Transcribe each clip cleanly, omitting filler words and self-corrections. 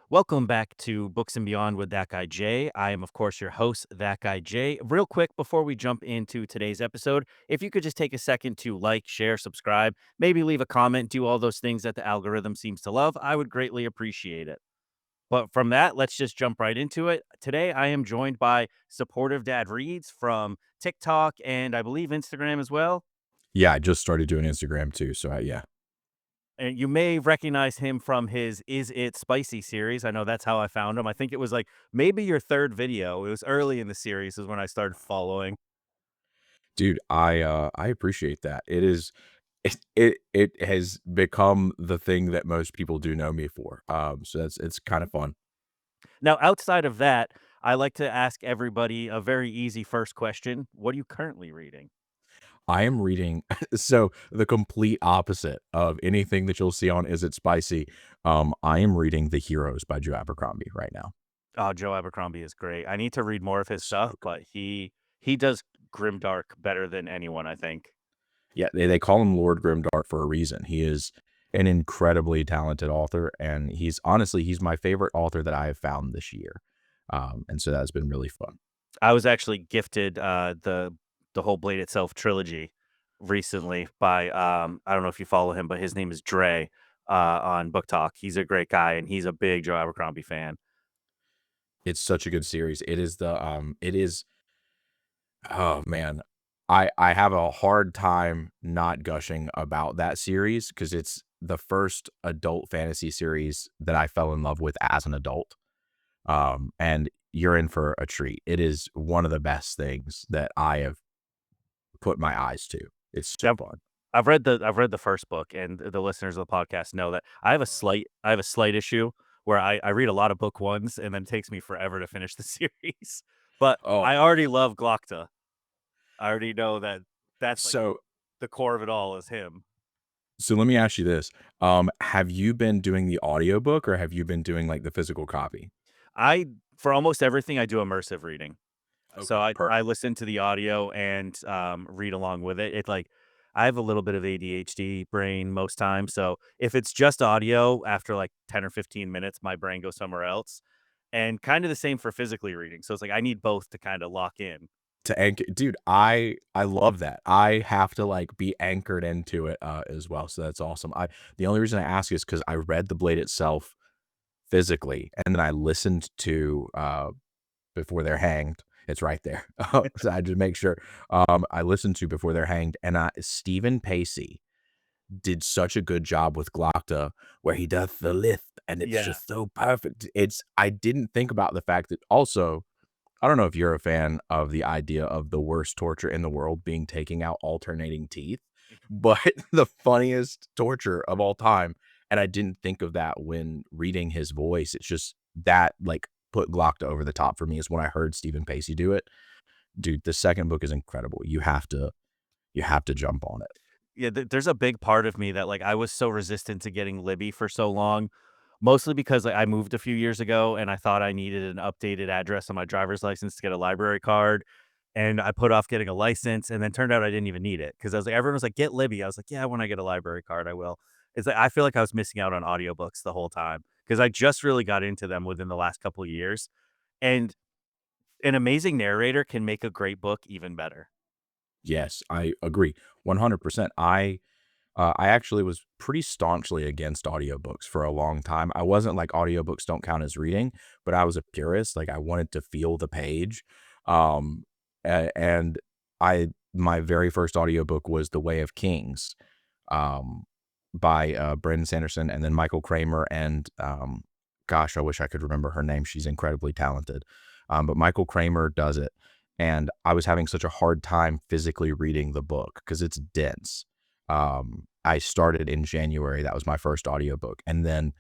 Welcome back to Books and Beyond with That Guy Jay. I am, of course, your host, That Guy Jay. Real quick, before we jump into today's episode, if you could just take a second to like, share, subscribe, maybe leave a comment, do all those things that the algorithm seems to love, I would greatly appreciate it. But from that, let's just jump right into it. Today, I am joined by Supportive Dad Reads from TikTok and I believe Instagram as well. Yeah, I just started doing Instagram too, so, yeah. And you may recognize him from his Is It Spicy series. I know that's how I found him. I think it was like maybe your third video. It was early in the series is when I started following. Dude, I appreciate that. It has become the thing that most people do know me for, so it's kinda fun. Now, outside of that, I like to ask everybody a very easy first question. What are you currently reading? I am reading so the complete opposite of anything that you'll see on Is It Spicy, I am reading The Heroes by Joe Abercrombie right now. Oh, Joe Abercrombie is great. I need to read more of his So stuff, good. but he does grimdark better than anyone, I think. Yeah, they call him Lord Grimdark for a reason. He is an incredibly talented author, and he's my favorite author that I have found this year, and so that's been really fun. I was actually gifted the whole Blade Itself trilogy recently by I don't know if you follow him, but his name is Dre on BookTok. He's a great guy and he's a big Joe Abercrombie fan. It's such a good series. It is oh, man. I have a hard time not gushing about that series because it's the first adult fantasy series that I fell in love with as an adult, and you're in for a treat. It is one of the best things that I have put my eyes to. It's so I've, fun. I've read the first book, and the listeners of the podcast know that I have a slight issue where I read a lot of book ones, and then it takes me forever to finish the series. But Oh, I already love Glokta. I already know that that's like so the core of it all is him. so let me ask you this. Have you been doing the audiobook or have you been doing, like, the physical copy? I for almost everything I do immersive reading. So Okay, I perfect. listen to the audio and, read along with it. It like I have a little bit of ADHD brain most times, so if it's just audio, after, like, 10 or 15 minutes, my brain goes somewhere else, and kinda the same for physically reading, so it's like I need both to kinda lock in. To anchor dude, I love that. I have to, like, be anchored into it, as well, so that's awesome. I The only reason I ask is because I read The Blade itself physically, and then I listened to, Before They're Hanged. It's right there. So I had to make sure. I listened to Before They're Hanged, and, Stephen Pacey did such a good job with Glokta where he does the lift, and it's Yeah. just so perfect. I didn't think about the fact that also I don't know if you're a fan of the idea of the worst torture in the world being taking out alternating teeth, but the funniest torture of all time, and I didn't think of that when reading his voice. It's just that, like, put Glokta over the top for me is when I heard Stephen Pacey do it. Dude, the second book is incredible. You have to jump on it. Yeah, there's a big part of me that, like, I was so resistant to getting Libby for so long, mostly because, like, I moved a few years ago, and I thought I needed an updated address on my driver's license to get a library card, and I put off getting a license, and then turned out I didn't even need it because I was like everyone was like, "Get Libby." I was like, "Yeah, when I get a library card, I will." It's like I feel like I was missing out on audiobooks the whole time because I just really got into them within the last couple of years, and an amazing narrator can make a great book even better. Yes, I agree 100%. I actually was pretty staunchly against audiobooks for a long time. I wasn't like audiobooks don't count as reading, but I was a purist. Like I wanted to feel the page. Um, and my very first audiobook was The Way of Kings, um, by Brandon Sanderson and then Michael Kramer. And gosh, I wish I could remember her name. She's incredibly talented. But Michael Kramer does it. And I was having such a hard time physically reading the book because it's dense. I started in January. That was my first audiobook. And then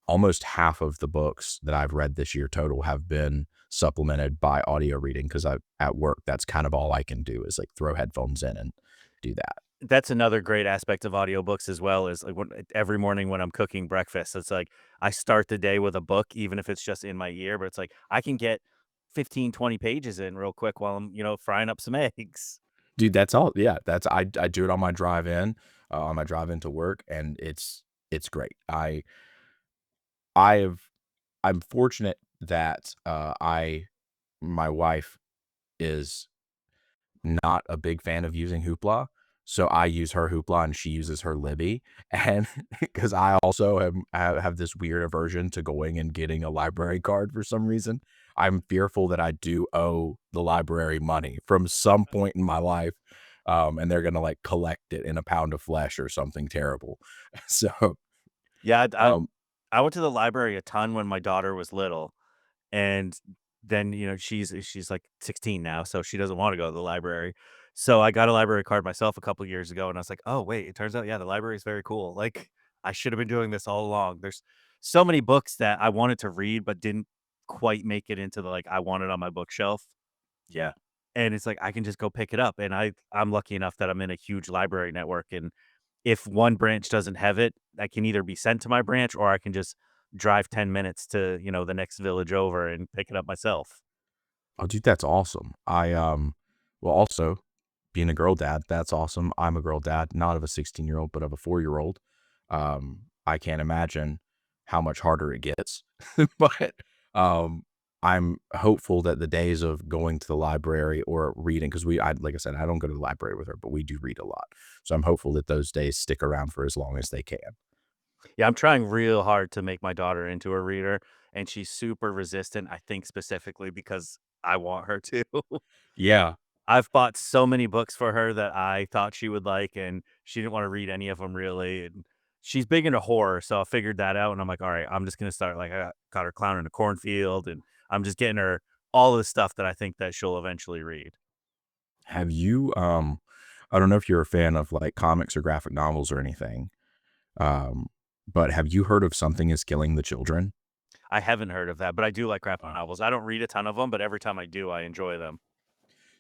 almost half of the books that I've read this year total have been supplemented by audio reading because I at work, that's kind of all I can do is like throw headphones in and do that. That's another great aspect of audiobooks as well is like every morning when I'm cooking breakfast, it's like I start the day with a book, even if it's just in my ear, but it's like I can get 15, 20 pages in real quick while I'm, frying up some eggs. Dude, that's all. Yeah, I do it on on my drive into work, and it's great. I have. I'm fortunate that, my wife is not a big fan of using Hoopla, so I use her Hoopla and she uses her Libby, and because I also have this weird aversion to going and getting a library card for some reason. I'm fearful that I do owe the library money from some point in my life, and they're gonna, like, collect it in a pound of flesh or something terrible. So, Yeah, um I went to the library a ton when my daughter was little, and then, she's, like, 16 now, so she doesn't wanna go to the library. So I got a library card myself a couple years ago, and I was like, "Oh, wait, it turns out, yeah, the library is very cool." Like, I should have been doing this all along. There's so many books that I wanted to read but didn't quite make it into the, like, I want it on my bookshelf, yeah. and it's like, I can just go pick it up, and I'm lucky enough that I'm in a huge library network, and if one branch doesn't have it, I can either be sent to my branch or I can just drive 10 minutes to, the next village over and pick it up myself. Oh, dude, that's awesome. Well, also, being a girl dad, that's awesome. I'm a girl dad, not of a 16-year-old, but of a 4-year-old. I can't imagine how much harder it gets. But, um, I'm hopeful that the days of going to the library or reading, because like I said, I don't go to the library with her, but we do read a lot. So I'm hopeful that those days stick around for as long as they can. Yeah, I'm trying real hard to make my daughter into a reader, and she's super resistant, I think specifically because I want her to. Yeah. I've bought so many books for her that I thought she would like, and she didn't wanna read any of them really, and she's big into horror, so I figured that out, and I'm like, "Alright, I'm just gonna start," like, I got her Clown in a Cornfield, and I'm just getting her all the stuff that I think that she'll eventually read. Have you, I don't know if you're a fan of like comics or graphic novels or anything, um, but have you heard of Something is Killing the Children? I haven't heard of that, but I do like graphic Uh, novels. I don't read a ton of them, but every time I do, I enjoy them.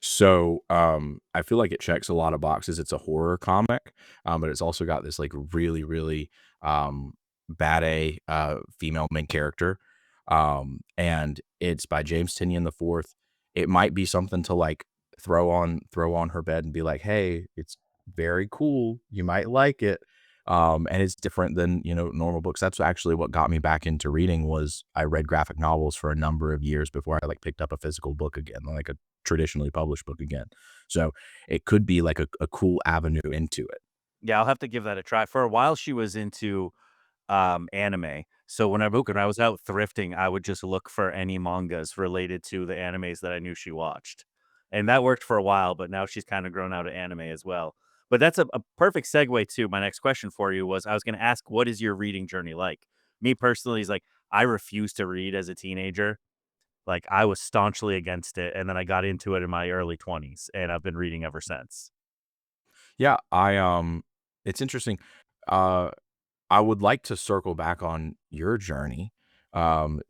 So, I feel like it checks a lot of boxes. It's a horror comic, but it's also got this like really, really bad A female main character. And it's by James Tinian the fourth. It might be something to like throw on her bed and be like, hey, it's very cool. You might like it. And it's different than, normal books. That's actually what got me back into reading was I read graphic novels for a number of years before I like picked up a physical book again, like a traditionally published book again. So it could be like a cool avenue into it. Yeah, I'll have to give that a try. For a while, she was into anime. So when I was out thrifting, I would just look for any mangas related to the animes that I knew she watched. And that worked for a while, but now she's kind of grown out of anime as well. But that's a perfect segue to my next question for you was I was going to ask, what is your reading journey like? Me personally is like, I refused to read as a teenager. Like I was staunchly against it. And then I got into it in my early 20s and I've been reading ever since. Yeah, it's interesting. Uh I would like to circle back on your journey um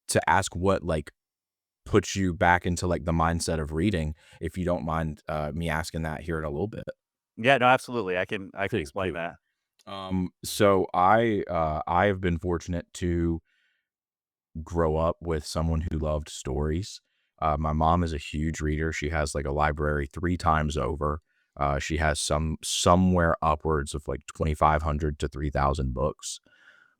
to ask what like puts you back into like the mindset of reading, if you don't mind me asking that here in a little bit. Yeah, no, absolutely. I can Cool, explain cool. that. So I have been fortunate to grow up with someone who loved stories. My mom is a huge reader. She has like a library 3 times over. She has somewhere upwards of like 2,500 to 3,000 books.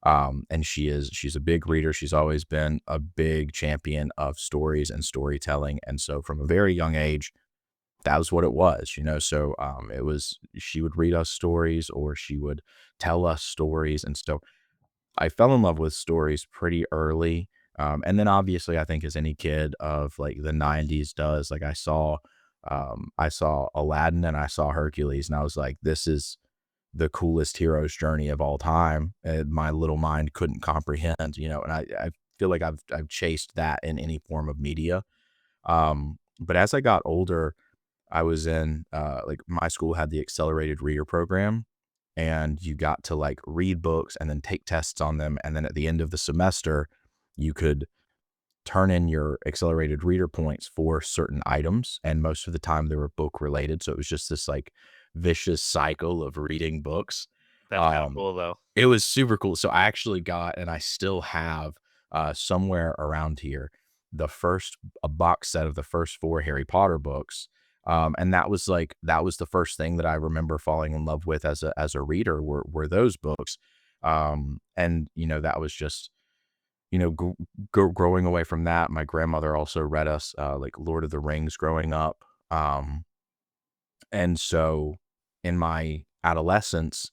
And she's a big reader. She's always been a big champion of stories and storytelling. And so from a very young age, that was what it was. So it was she would read us stories or she would tell us stories. And so I fell in love with stories pretty early. And then obviously I think as any kid of like the 90s does, like I saw Aladdin and I saw Hercules and I was like, this is the coolest hero's journey of all time. And my little mind couldn't comprehend, and I feel like I've chased that in any form of media. But as I got older, I was in like my school had the accelerated reader program and you got to like read books and then take tests on them. And then at the end of the semester, you could turn in your accelerated reader points for certain items. And most of the time they were book related. So it was just this like vicious cycle of reading books. That's kind of Um, cool though. it was super cool. So I actually got, and I still have somewhere around here, a box set of the first 4 Harry Potter books. And that was the first thing that I remember falling in love with as a reader were those books. And that was just you know, growing away from that, my grandmother also read us, like, Lord of the Rings growing up, and so in my adolescence,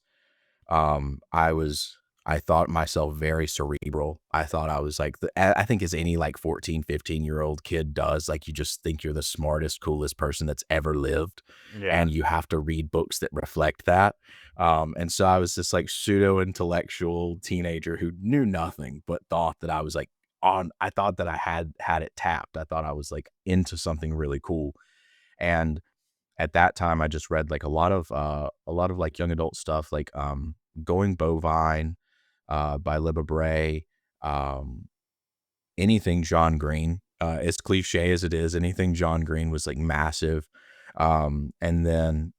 I was I thought myself very cerebral. I thought I was like I think as any like 14, 15-year-old kid does, like you just think you're the smartest, coolest person that's ever lived, Yeah. and you have to read books that reflect that. And so I was this like pseudo intellectual teenager who knew nothing but thought that I was like I thought that I had it tapped. I thought I was like into something really cool. And at that time, I just read, like, a lot of, like, young adult stuff, like, Going Bovine, by Libba Bray, um, anything John Green, as cliche as it is, anything John Green was, like, massive, and then,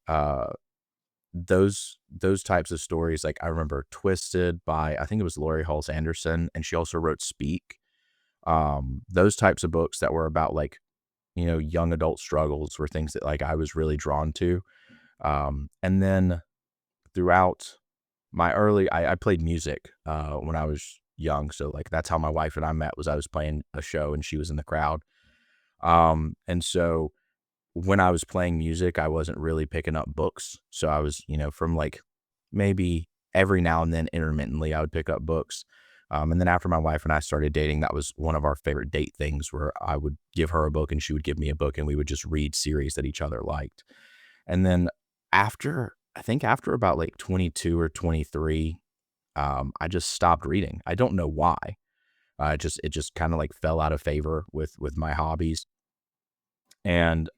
those types of stories, like, I remember Twisted by I think it was Laurie Halse Anderson, and she also wrote Speak, those types of books that were about, like, you know, young adult struggles were things that, like, I was really drawn to. And then throughout my early I played music, when I was young, so, like, that's how my wife and I met was I was playing a show and she was in the crowd. And so when I was playing music, I wasn't really picking up books, so I was, you know, from, like, maybe every now and then intermittently, I would pick up books. And then after my wife and I started dating, that was one of our favorite date things where I would give her a book and she would give me a book, and we would just read series that each other liked. And then I think after about like 22 or 23, I just stopped reading. I don't know why. It just kind of like fell out of favor with my hobbies. And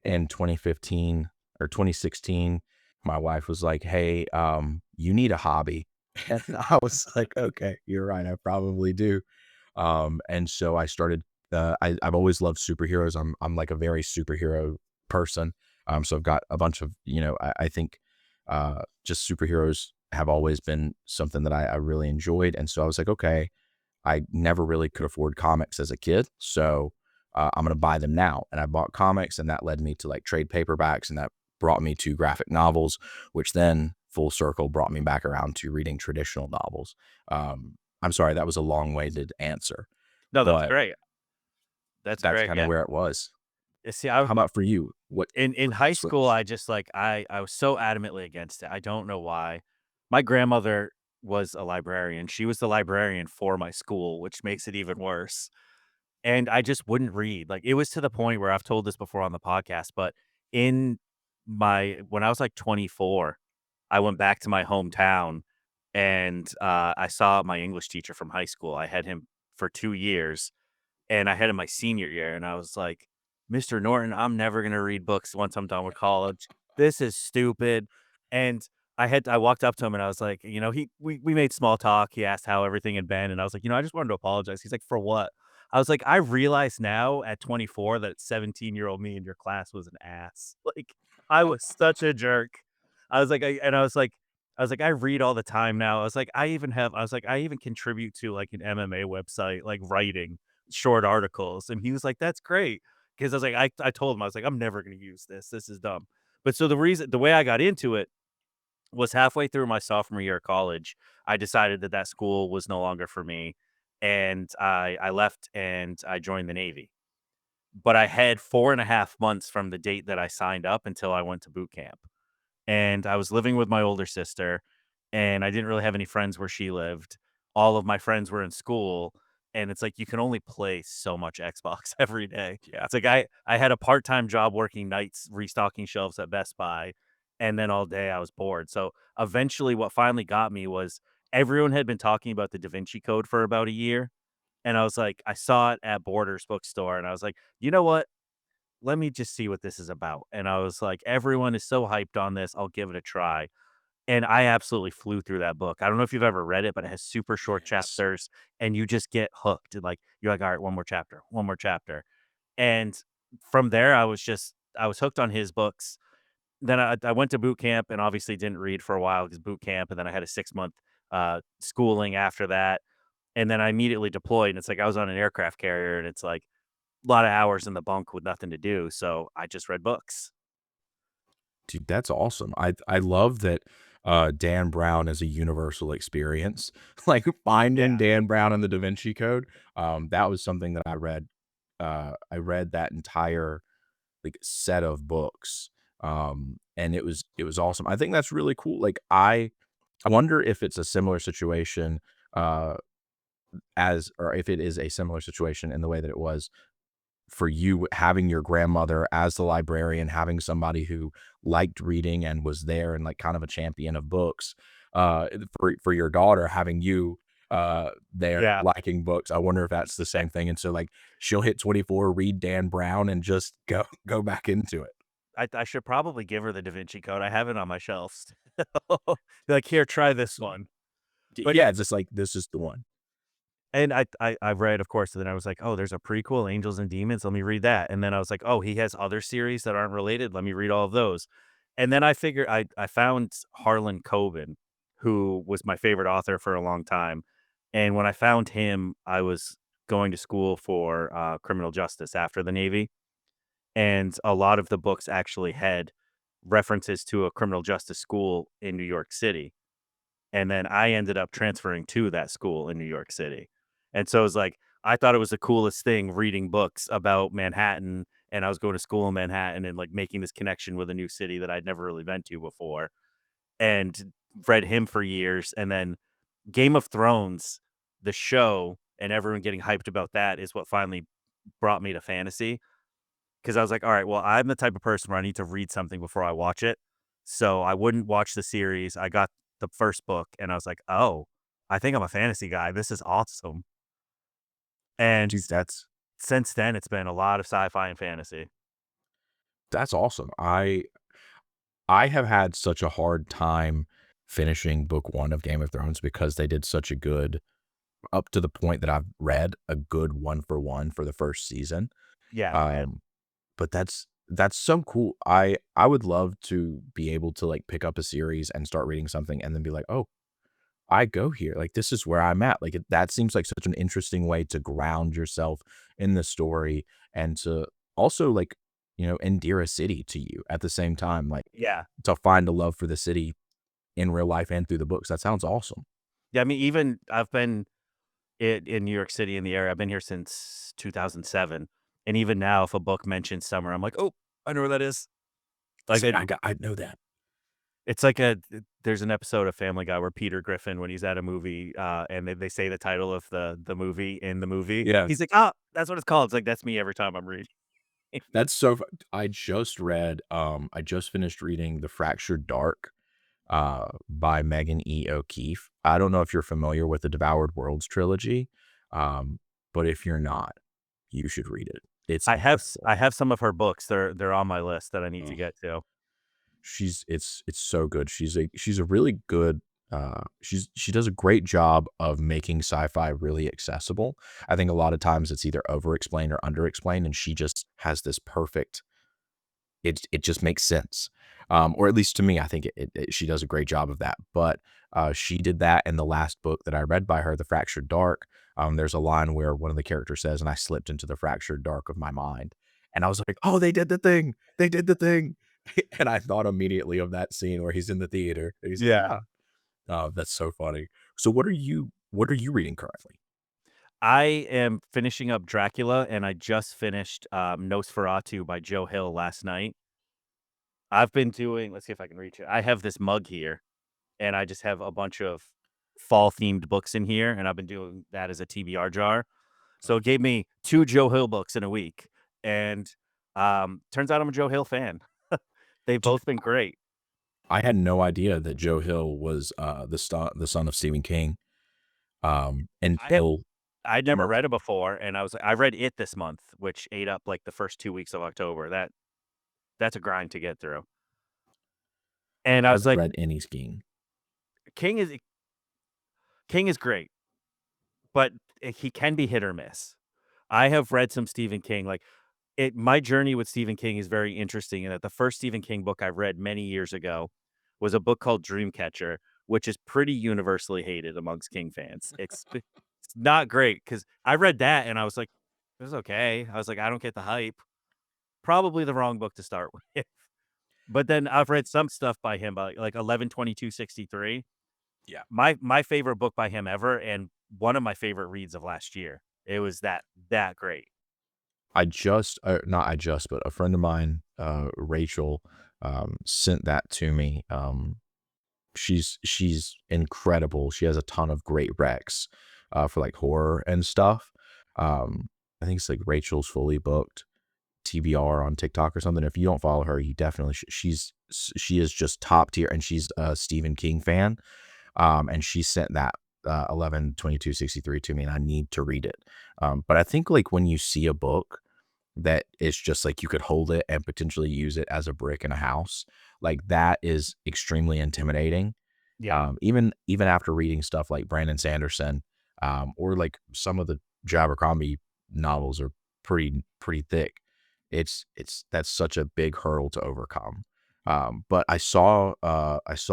in 2015 or 2016, my wife was like, "Hey, you need a hobby." And I was like, "Okay, you're right. I probably do." And so I started. I've always loved superheroes. I'm like a very superhero person. So I've got a bunch of I think just superheroes have always been something that I really enjoyed. And so I was like, okay, I never really could afford comics as a kid, so I'm gonna buy them now. And I bought comics, and that led me to like trade paperbacks, and that brought me to graphic novels, which then full circle brought me back around to reading traditional novels. I'm sorry, that was a long-winded answer, No, that's but great. That's that's great, kind of yeah. where it was. See, How about for you? What in flipped high the school, switch? I just, like, I was so adamantly against it, I don't know why. My grandmother was a librarian, she was the librarian for my school, which makes it even worse, and I just wouldn't read, like, it was to the point where I've told this before on the podcast, but in when I was, like, 24, I went back to my hometown, and, I saw my English teacher from high school, I had him for 2 years, and I had it my senior year, and I was like, "Mr. Norton, I'm never gonna read books once I'm done with college. This is stupid." And I walked up to him and I was like, we made small talk. He asked how everything had been, and I was like, I just wanted to apologize. He's like, "For what?" I was like, "I realize now at 24 that 17-year-old me in your class was an ass." Like, I was such a jerk. I was like, I read all the time now. I was like, I even contribute to like an MMA website, like writing short articles. And he was like, "That's great." Because I was like, I told him, I was like, "I'm never gonna use this. This is dumb." But so the way I got into it was halfway through my sophomore year of college. I decided that that school was no longer for me. And I left and I joined the Navy. But I had 4.5 months from the date that I signed up until I went to boot camp, and I was living with my older sister, and I didn't really have any friends where she lived. All of my friends were in school, and it's like you can only play so much Xbox every day. Yeah. It's like I had a part-time job working nights restocking shelves at Best Buy, and then all day I was bored. So eventually what finally got me was everyone had been talking about the Da Vinci Code for about a year, and I was like, I saw it at Borders bookstore, and I was like, "You know what? Let me just see what this is about." And I was like, everyone is so hyped on this. I'll give it a try. And I absolutely flew through that book. I don't know if you've ever read it, but it has super short Yes. chapters and you just get hooked. And like, you're like, all right, one more chapter, one more chapter. And from there, I was hooked on his books. Then I went to boot camp and obviously didn't read for a while because boot camp. And then I had a 6 month schooling after that. And then I immediately deployed. And it's like I was on an aircraft carrier and it's like a lot of hours in the bunk with nothing to do. So I just read books. Dude, that's awesome. I love that, Dan Brown is a universal experience. Like, finding Yeah. Dan Brown in the Da Vinci Code, that was something that I read that entire, like, set of books, and it was awesome. I think that's really cool. Like, I wonder if it's a similar situation, uh, as or if it is a similar situation in the way that it was for you having your grandmother as the librarian, having somebody who liked reading and was there and, like, kind of a champion of books, for your daughter, having you, there Yeah. liking books. I wonder if that's the same thing, and so, like, she'll hit 24, read Dan Brown, and just go go back into it. I should probably give her the Da Vinci Code. I have it on my shelves. Like, "Here, try this one." But Yeah, it's just like, this is the one. and I read, of course, and then I was like, "Oh, there's a prequel, Angels and Demons, let me read that." And then I was like, "Oh, he has other series that aren't related, let me read all of those." And then I figured I found Harlan Coben, who was my favorite author for a long time. And when I found him, I was going to school for, criminal justice after the Navy, and a lot of the books actually had references to a criminal justice school in New York City. And then I ended up transferring to that school in New York City. And so it was like, I thought it was the coolest thing reading books about Manhattan, and I was going to school in Manhattan and, like, making this connection with a new city that I'd never really been to before, and read him for years, and then Game of Thrones, the show, and everyone getting hyped about that is what finally brought me to fantasy. 'Cause I was like, "All right, well, I'm the type of person where I need to read something before I watch it." So, I wouldn't watch the series. I got the first book, and I was like, "Oh, I think I'm a fantasy guy. This is awesome." And Dude, since then, it's been a lot of sci-fi and fantasy. that's awesome. I have had such a hard time finishing book 1 of Game of Thrones because they did such a good up to the point that I've read a good one for one for the first season. Yeah, man. Um, but that's so cool. I would love to be able to, like, pick up a series and start reading something and then be like, "Oh, I go here. Like, this is where I'm at." Like, that seems like such an interesting way to ground yourself in the story and to also, like, endear a city to you at the same time, like, Yeah. to find a love for the city in real life and through the books. That sounds awesome. Yeah, I mean, even I've been in New York City in the area. I've been here since 2007, and even now, if a book mentions summer, I'm like, "Oh, I know where that is." Like, See, I know that. it's like there's an episode of Family Guy where Peter Griffin, when he's at a movie, and they say the title of the movie in the movie, Yeah. he's like, "Ah, that's what it's called." It's like, that's me every time I'm reading. That's so fu I just finished reading The Fractured Dark, by Megan E. O'Keefe. I don't know if you're familiar with the Devoured Worlds trilogy, um, but if you're not, you should read it. It's I incredible. have some of her books. They're on my list that I need to Ugh. get to. It's so good. She's a really good, she does a great job of making sci-fi really accessible. I think a lot of times it's either over-explained or under-explained, and she just has this perfect it just makes sense. Or at least to me, I think she does a great job of that. But she did that in the last book that I read by her, The Fractured Dark. There's a line where one of the characters says, "And I slipped into the fractured dark of my mind." And I was like, "Oh, they did the thing. They did the thing." And I thought immediately of that scene where he's in the theater and he's like, Yeah. "Ah." Oh, that's so funny. So what are you reading currently? I am finishing up Dracula, and I just finished, Nosferatu by Joe Hill last night. I've been doing let's see if I can reach it. I have this mug here, and I just have a bunch of fall-themed books in here, and I've been doing that as a TBR jar. So it gave me 2 Joe Hill books in a week, and, turns out I'm a Joe Hill fan. They've Dude, both been great. I had no idea that Joe Hill was, the son of Stephen King, I have until I'd never Mer read it before, and I read it this month, which ate up, like, the first 2 weeks of October. That's a grind to get through. And I was haven't like, read any skiing. King is King is great, but, he can be hit or miss. I have read some Stephen King, like, my journey with Stephen King is very interesting in that the first Stephen King book I read many years ago was a book called Dreamcatcher, which is pretty universally hated amongst King fans. It's not great because I read that and I was like, "It was okay." I was like, "I don't get the hype." Probably the wrong book to start with. But then I've read some stuff by him, like 11/22/63. Yeah. My favorite book by him ever, and one of my favorite reads of last year. It was that great. I just not I just, but a friend of mine, Rachel, sent that to me. She's incredible. She has a ton of great recs, for, like, horror and stuff. I think it's, like, Rachel's Fully Booked TBR on TikTok or something. If you don't follow her, you definitely she is just top tier, and she's a Stephen King fan. And she sent that 11/22/63 to me, and I need to read it. But I think like when you see a book that is just like you could hold it and potentially use it as a brick in a house, like that is extremely intimidating. Yeah. Even after reading stuff like Brandon Sanderson, or like some of the Abercrombie novels are pretty thick. It's that's such a big hurdle to overcome. But I saw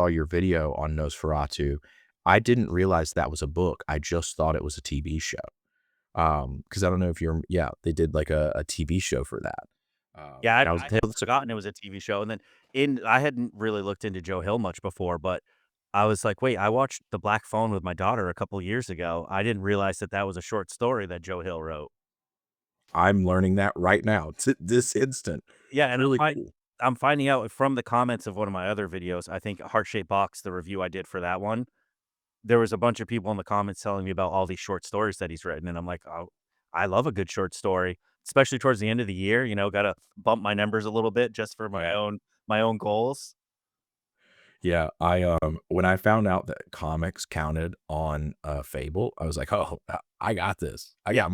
your video on Nosferatu. I didn't realize that was a book. I just thought it was a TV show. Because I don't know if you're yeah, they did like a TV show for that. Yeah, And I was I had forgotten it was a TV show, and then in I hadn't really looked into Joe Hill much before, but I was like, "Wait, I watched The Black Phone with my daughter a couple years ago. I didn't realize that that was a short story that Joe Hill wrote." I'm learning that right now, this instant. Yeah, It's and really cool. I'm finding out from the comments of one of my other videos, I think Heart Shaped Box, the review I did for that one, there was a bunch of people in the comments telling me about all these short stories that he's written, and I'm like, "Oh, I love a good short story," especially towards the end of the year, gotta bump my numbers a little bit just for Yeah. my own goals. Yeah, when I found out that comics counted on, Fable, I was like, "Oh, I got this. Yeah.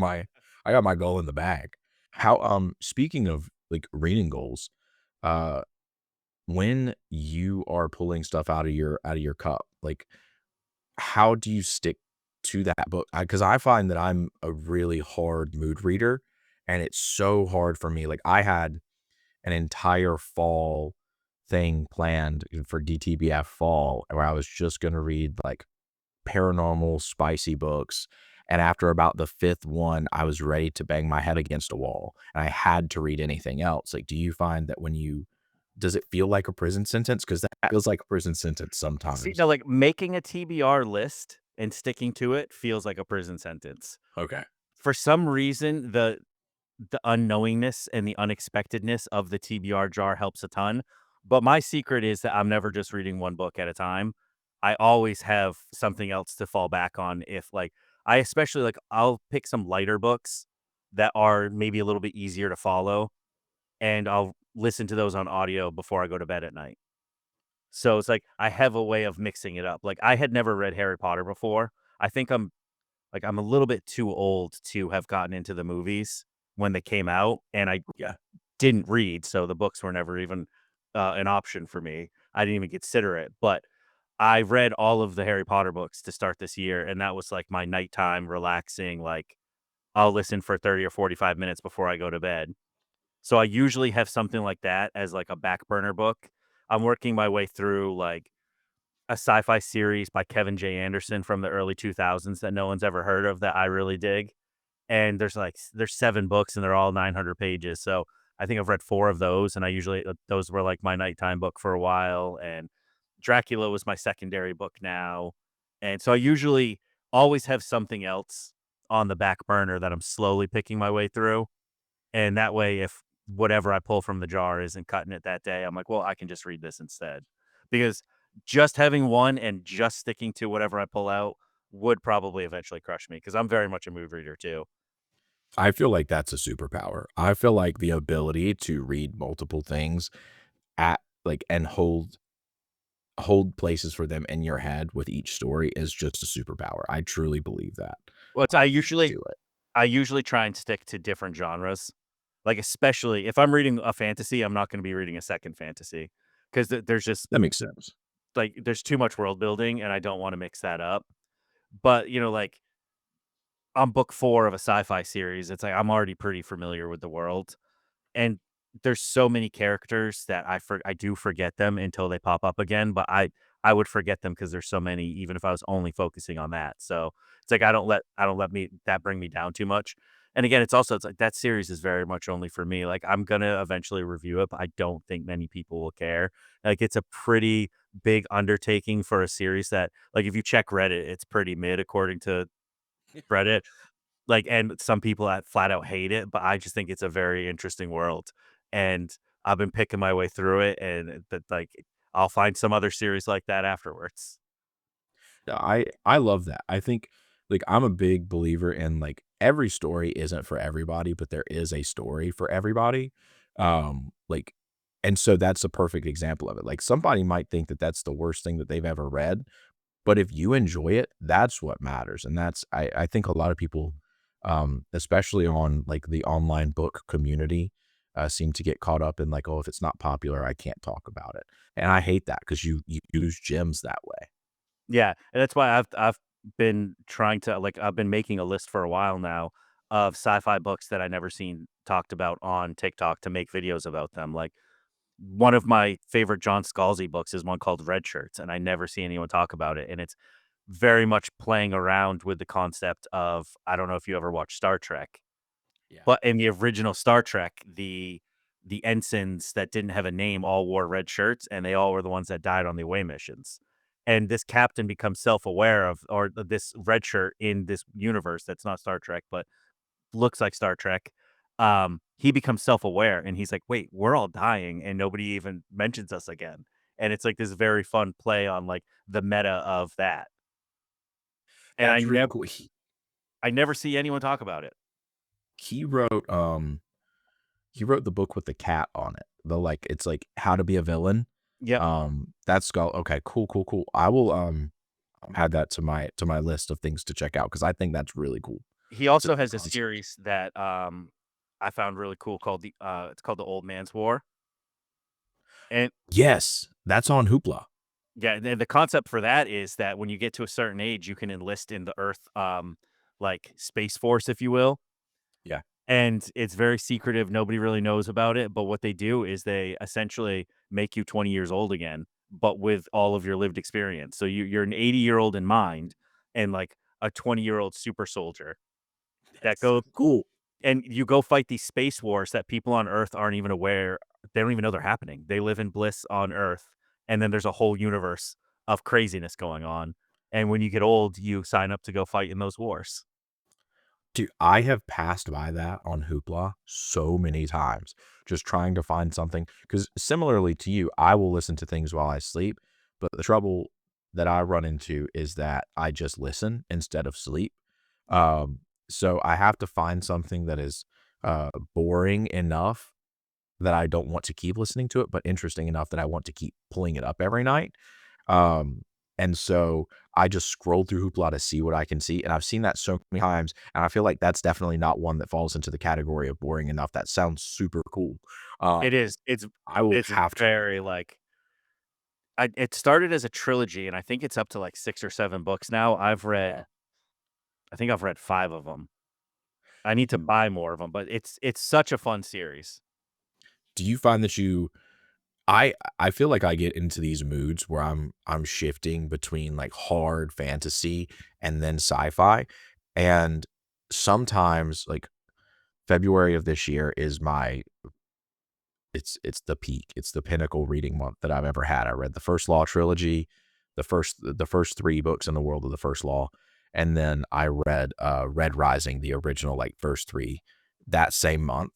I got my goal in the bag." How, speaking of, like, reading goals, uh, when you are pulling stuff out of your cup, like, how do you stick to that book? Because I find that I'm a really hard mood reader, and it's so hard for me. Like, I had an entire fall thing planned for DTBF fall where I was just gonna read, like, paranormal, spicy books, and after about the 5th one, I was ready to bang my head against a wall, and I had to read anything else. Like, do you find that when you does it feel like a prison sentence? Because that feels like a prison sentence See, sometimes. no, like, making a TBR list and sticking to it feels like a prison sentence. Okay. For some reason, the unknowingness and the unexpectedness of the TBR jar helps a ton, but my secret is that I'm never just reading one book at a time. I always have something else to fall back on if, like I especially like, I'll pick some lighter books that are maybe a little bit easier to follow, and I'll listen to those on audio before I go to bed at night. So it's like I have a way of mixing it up. Like, I had never read Harry Potter before. I think I'm a little bit too old to have gotten into the movies when they came out, and I Yeah. didn't read, so the books were never even, an option for me. I didn't even consider it, but I read all of the Harry Potter books to start this year, and that was, like, my nighttime relaxing, like, I'll listen for 30 or 45 minutes before I go to bed. So I usually have something like that as, like, a back burner book. I'm working my way through, like, a sci-fi series by Kevin J. Anderson from the early 2000s that no one's ever heard of that I really dig, and there's 7 books and they're all 900 pages, so I think I've read 4 of those, and I usually those were, like, my nighttime book for a while, and Dracula was my secondary book now, and so I usually always have something else on the back burner that I'm slowly picking my way through, and that way, if whatever I pull from the jar isn't cutting it that day, I'm like, "Well, I can just read this instead." Because just having one and just sticking to whatever I pull out would probably eventually crush me. Because 'cause I'm very much a mood reader too. I feel like that's a superpower. I feel like the ability to read multiple things at like, and hold places for them in your head with each story is just a superpower. I truly believe that. Well, it's Can't do it. I usually try and stick to different genres. Like, especially if I'm reading a fantasy, I'm not gonna be reading a second fantasy 'cause there's just That makes sense. like, there's too much world building, and I don't wanna mix that up. But, like, on book 4 of a sci-fi series, it's like I'm already pretty familiar with the world. And there's so many characters that I do forget them until they pop up again, but I would forget them because there's so many even if I was only focusing on that. So, it's like I don't let me that bring me down too much. And again, it's like that series is very much only for me. Like, I'm gonna eventually review it, but I don't think many people will care. Like, it's a pretty big undertaking for a series that, like, if you check Reddit, it's pretty mid according to Reddit. Like, and some people that flat out hate it, but I just think it's a very interesting world. And I've been picking my way through it, and that like I'll find some other series like that afterwards. Yeah, I love that. I think, like, I'm a big believer in, like, every story isn't for everybody, but there is a story for everybody. Like, and so that's a perfect example of it. Like, somebody might think that that's the worst thing that they've ever read, but if you enjoy it, that's what matters, and that's I think a lot of people, especially on, like, the online book community, seem to get caught up in, like, "Oh, if it's not popular, I can't talk about it," and I hate that because you lose gems that way. Yeah, and that's why I've been trying to like I've been making a list for a while now of sci-fi books that I never seen talked about on TikTok to make videos about them. Like one of my favorite John Scalzi books is one called Red Shirts, and I never see anyone talk about it. And it's very much playing around with the concept of I don't know if you ever watched Star Trek, Yeah. but in the original Star Trek, the ensigns that didn't have a name all wore red shirts, and they all were the ones that died on the away missions. And this captain becomes self-aware of or this red shirt in this universe that's not Star Trek, but looks like Star Trek. He becomes self-aware and he's like, "Wait, we're all dying and nobody even mentions us again." And it's like this very fun play on like the meta of that. And That's really cool. I never see anyone talk about it. He wrote, he wrote the book with the cat on it. The, like, it's like How to Be a Villain. Yep. That's skull. Okay, cool, cool, cool. I will, add that to my list of things to check out because I think that's really cool. He It's a also cool has a concept. series that, I found really cool called it's called The Old Man's War, and Yes, that's on Hoopla. yeah, the concept for that is that when you get to a certain age, you can enlist in the Earth, like, Space Force, if you will, Yeah, and it's very secretive, nobody really knows about it, but what they do is they essentially make you 20 years old again, but with all of your lived experience, so you're an 80-year-old in mind and, like, a 20-year-old super soldier that that's so go cool. and you go fight these space wars that people on Earth aren't even aware they don't even know they're happening. They live in bliss on Earth, and then there's a whole universe of craziness going on, and when you get old, you sign up to go fight in those wars. Dude, I have passed by that on Hoopla so many times, just trying to find something. Because similarly to you, I will listen to things while I sleep, but the trouble that I run into is that I just listen instead of sleep. Um, so I have to find something that is, boring enough that I don't want to keep listening to it, but interesting enough that I want to keep pulling it up every night. Um, and so I just scroll through Hoopla to see what I can see, and I've seen that so many times, and I feel like that's definitely not one that falls into the category of boring enough. That sounds super cool. It Um, is. I will It's have to very like it started as a trilogy, and I think it's up to like 6 or 7 books now. yeah. I think I've read 5 of them. I need to Do buy more of them, but it's such a fun series. do you find that you I feel like I get into these moods where I'm shifting between, like, hard fantasy and then sci-fi, and sometimes, like, February of this year is my it's the peak. It's the pinnacle reading month that I've ever had. I read the First Law trilogy, the first 3 books in the world of the First Law, and then I read, Red Rising, the original, like, first 3 that same month,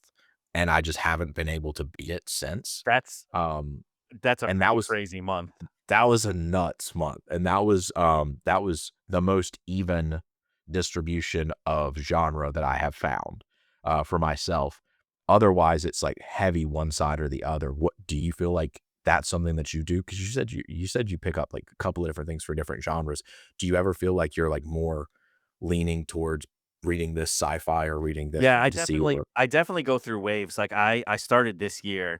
and I just haven't been able to beat it since. That's Um, that's a and pretty crazy month. that was a nuts month, and that was the most even distribution of genre that I have found, for myself. Otherwise, it's, like, heavy one side or the other. What do you feel like that's something that you do? Because you said you pick up, like, a couple of different things for different genres. Do you ever feel like you're, like, more leaning towards reading this sci-fi or reading this Yeah, fantasy or I definitely go through waves. Like I started this year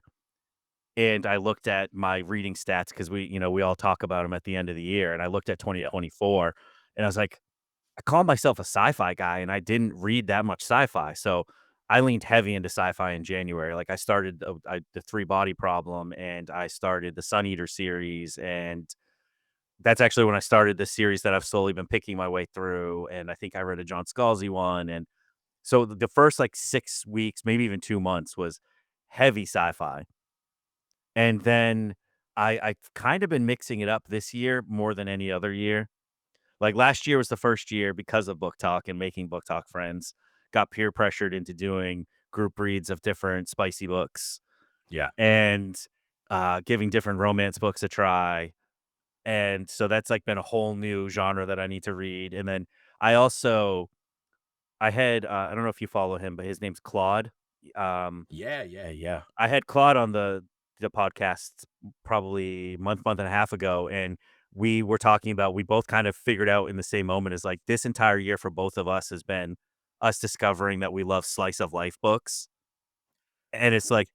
and I looked at my reading stats because we all talk about them at the end of the year. And I looked at yeah. 2024 and I was like, I call myself a sci-fi guy and I didn't read that much sci-fi. So I leaned heavy into sci-fi in January. Like I started the Three Body Problem and I started the Sun Eater series. And that's actually when I started this series that I've slowly been picking my way through. And I think I read a John Scalzi one. And So the first, like, 6 weeks, maybe even 2 months was heavy sci-fi, and then I've kinda been mixing it up this year more than any other year. Like, last year was the first year because of BookTok and making BookTok friends, got peer pressured into doing group reads of different spicy books Yeah. and, giving different romance books a try, and so that's, like, been a whole new genre that I need to read, and then I also I had, I don't know if you follow him, but his name's Claude. Yeah, yeah, yeah. I had Claude on the podcast probably month and a half ago, and we were talking about we both kind of figured out in the same moment is like this entire year for both of us has been us discovering that we love slice of life books. And it's like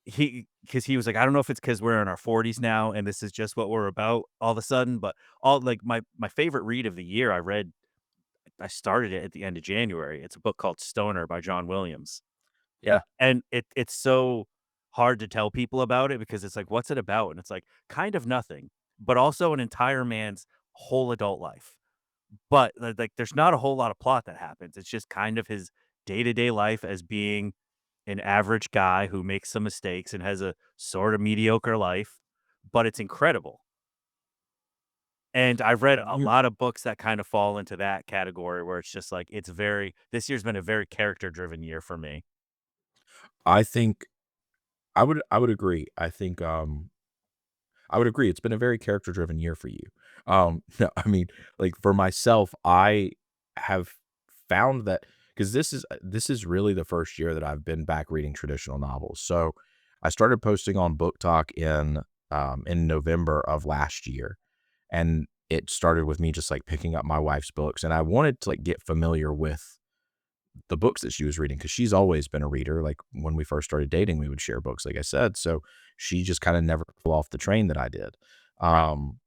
because he was like, I don't know if it's because we're in our 40s now and this is just what we're about all of a sudden, but all like my favorite read of the year I started it at the end of January. It's a book called Stoner by John Williams. Yeah. And it's so hard to tell people about it because it's like, "What's it about?" And it's like, kind of nothing, but also an entire man's whole adult life. But, like, there's not a whole lot of plot that happens. It's just kind of his day-to-day life as being an average guy who makes some mistakes and has a sort of mediocre life, but it's incredible. And I've read a You lot of books that kind of fall into that category where it's just like, it's very this year's been a very character-driven year for me. I think I would agree. I would agree. It's been a very character driven year for you. No, I mean, like for myself, I have found that because this is really the first year that I've been back reading traditional novels. So I started posting on Book Talk in November of last year, and it started with me just like picking up my wife's books, and I wanted to like get familiar with the books that she was reading because she's always been a reader. Like when we first started dating, we would share books, like I said. So she just kind of never flew off the train that I did. Um,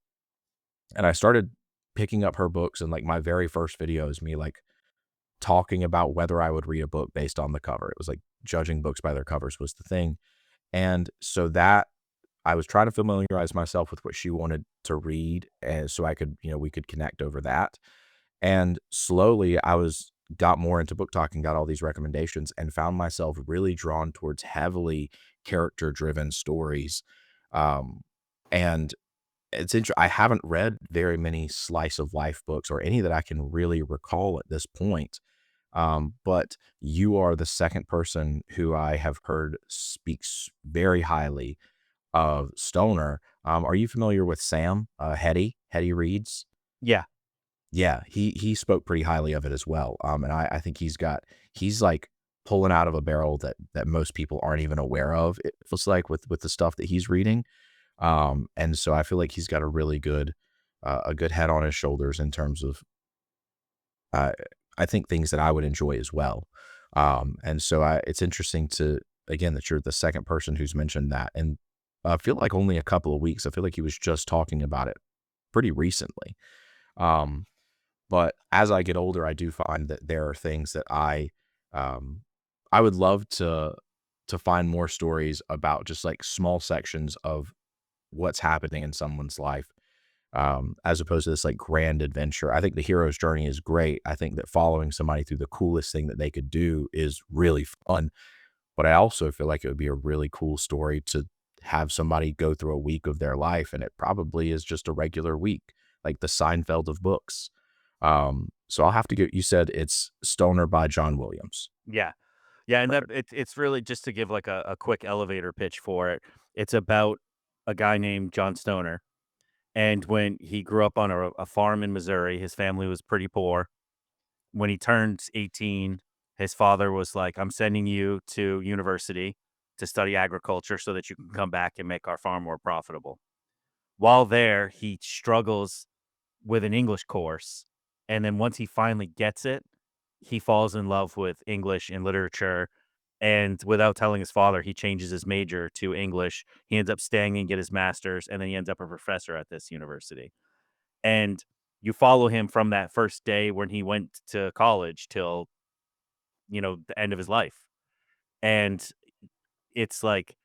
and I started picking up her books, and like my very first video is me like talking about whether I would read a book based on the cover. It was like judging books by their covers was the thing. And so that I was trying to familiarize myself with what she wanted to read, and so I could, we could connect over that. And slowly, I was got more into book talk and got all these recommendations and found myself really drawn towards heavily character-driven stories. Um, and I haven't read very many slice of life books or any that I can really recall at this point. But you are the second person who I have heard speaks very highly of Stoner. Are you familiar with Sam, Hetty? Hetty Reads? Yeah. Yeah, he spoke pretty highly of it as well, and I think he's, like, pulling out of a barrel that most people aren't even aware of, it feels like, with the stuff that he's reading, and so I feel like he's got a good head on his shoulders in terms of, uh, I think things that I would enjoy as well, and so it's interesting to again, that you're the second person who's mentioned that, and I feel like only a couple of weeks, I feel like he was just talking about it pretty recently, um but as I get older, I do find that there are things that um, I would love to find more stories about just like small sections of what's happening in someone's life, as opposed to this like grand adventure. I think the hero's journey is great. I think that following somebody through the coolest thing that they could do is really fun. But I also feel like it would be a really cool story to have somebody go through a week of their life, and it probably is just a regular week, like the Seinfeld of books. So I'll have to get you said it's Stoner by John Williams. Yeah. Yeah, and that Perfect. it's really just to give, like, a quick elevator pitch for it. It's about a guy named John Stoner, and when he grew up on a farm in Missouri, his family was pretty poor. When he turned 18, his father was like, "I'm sending you to university to study agriculture so that you can come back and make our farm more profitable." While there, he struggles with an English course, and then once he finally gets it, he falls in love with English and literature, and without telling his father, he changes his major to English. He ends up staying and get his master's, and then he ends up a professor at this university. And you follow him from that first day when he went to college till, the end of his life. And it's like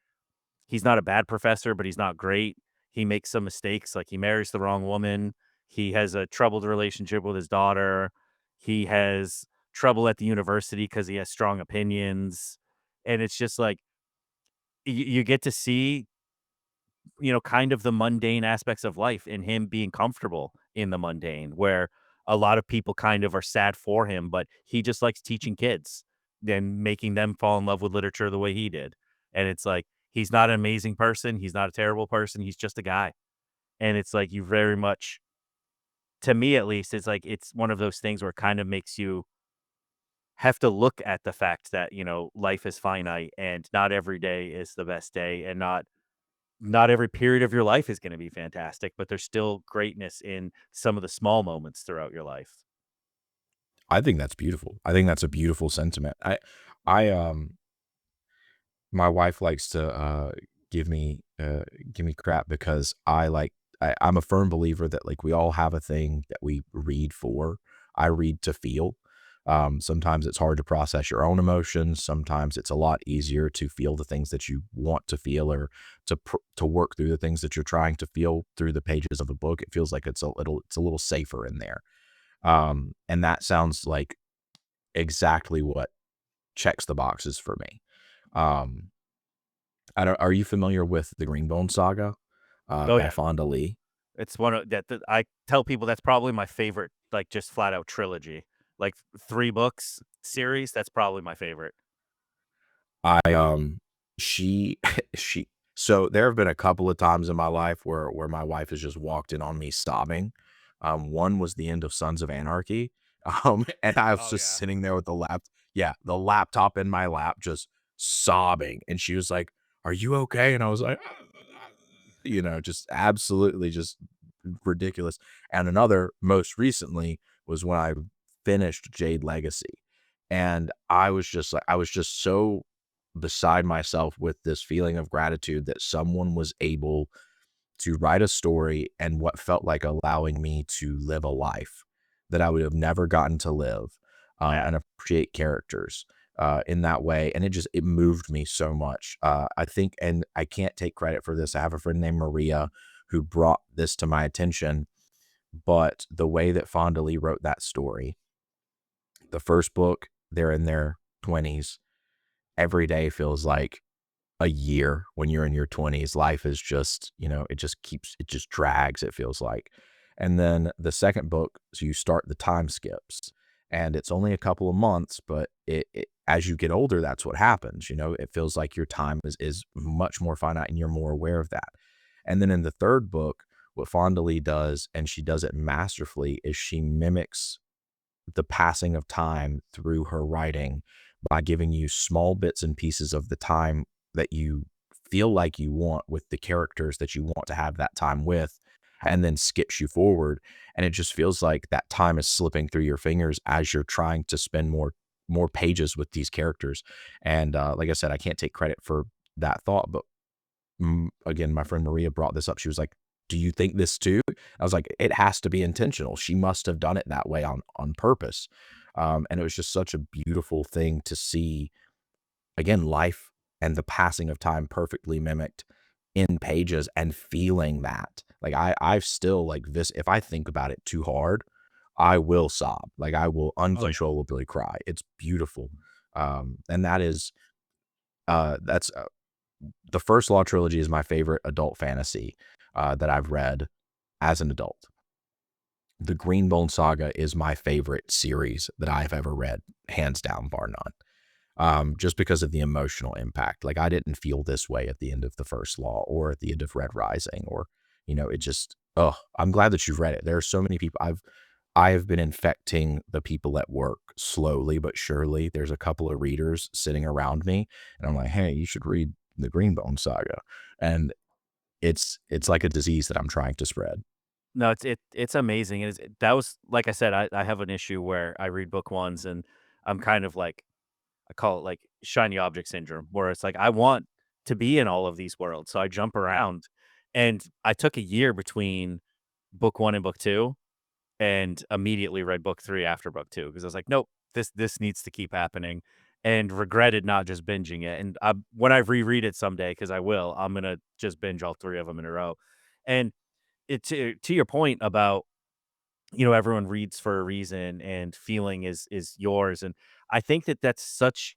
he's not a bad professor, but he's not great. He makes some mistakes, like he marries the wrong woman. He has a troubled relationship with his daughter. He has trouble at the university because he has strong opinions, and it's just like you get to see, kind of the mundane aspects of life and him being comfortable in the mundane, where a lot of people kind of are sad for him, but he just likes teaching kids and making them fall in love with literature the way he did. And it's like, he's not an amazing person. He's not a terrible person. He's just a guy. And it's like, you very much, to me at least, it's like, it's one of those things where it kind of makes you have to look at the fact that, life is finite and not every day is the best day, and not every period of your life is gonna be fantastic, but there's still greatness in some of the small moments throughout your life. I think that's beautiful. I think that's a beautiful sentiment. I my wife likes to, give me crap because I'm a firm believer that, like, we all have a thing that we read for. I read to feel. Sometimes it's hard to process your own emotions. Sometimes it's a lot easier to feel the things that you want to feel, or to work through the things that you're trying to feel through the pages of a book. It feels like it's a little safer in there. And that sounds like exactly what checks the boxes for me. Um, I don't Are you familiar with the Greenbone Saga, Oh, by yeah. Fonda Lee? It's one of that I tell people that's probably my favorite, like, just flat out trilogy. Like, 3 books series, that's probably my favorite. I, she she so there have been a couple of times in my life where my wife has just walked in on me sobbing. One was the end of Sons of Anarchy, and I was Oh, just yeah. sitting there with the laptop in my lap, just sobbing, and she was like, "Are you okay?" And I was like, just absolutely just ridiculous. And another, most recently, was when I finished Jade Legacy, and I was just so beside myself with this feeling of gratitude that someone was able to write a story and what felt like allowing me to live a life that I would have never gotten to live, Yeah. and appreciate characters in that way. And it moved me so much. I think, and I can't take credit for this. I have a friend named Maria who brought this to my attention, but the way that Fonda Lee wrote that story, the first book, they're in their 20s. Every day feels like a year when you're in your 20s. Life is just, it just drags, it feels like. And then the second book, so you start the time skips, and it's only a couple of months, but as you get older, that's what happens. It feels like your time is much more finite, and you're more aware of that. And then in the third book, what Fonda Lee does, and she does it masterfully, is she mimics the passing of time through her writing by giving you small bits and pieces of the time that you feel like you want with the characters that you want to have that time with, and then skips you forward. And it just feels like that time is slipping through your fingers as you're trying to spend more pages with these characters. And like I said, I can't take credit for that thought, but again, my friend Maria brought this up. She was like, "Do you think this too?" I was like, "It has to be intentional. She must have done it that way on purpose." And it was just such a beautiful thing to see, again, life and the passing of time perfectly mimicked in pages, and feeling that. Like, I've still, like, this, if I think about it too hard, I will sob. Like, I will Oh, yeah. uncontrollably cry. It's beautiful. And that's the First Law trilogy is my favorite adult fantasy that I've read as an adult. The Greenbone Saga is my favorite series that I've ever read, hands down, bar none. Just because of the emotional impact. Like, I didn't feel this way at the end of the First Law or at the end of Red Rising, or, it just, oh, I'm glad that you've read it. There are so many people I have been infecting the people at work slowly but surely. There's a couple of readers sitting around me, and I'm like, "Hey, you should read the Greenbone Saga." And it's like a disease that I'm trying to spread. No, it's amazing, and that was, like I said, I have an issue where I read book ones, and I'm kind of like, I call it, like, shiny object syndrome, where it's like, I want to be in all of these worlds, so I jump around, and I took a year between book 1 and book 2, and immediately read book 3 after book 2 because I was like, "Nope, this needs to keep happening," and regretted not just binging it, and, when I reread it someday, because I will, I'm gonna just binge all 3 of them in a row, and to your point about everyone reads for a reason and feeling is yours. And I think that that's such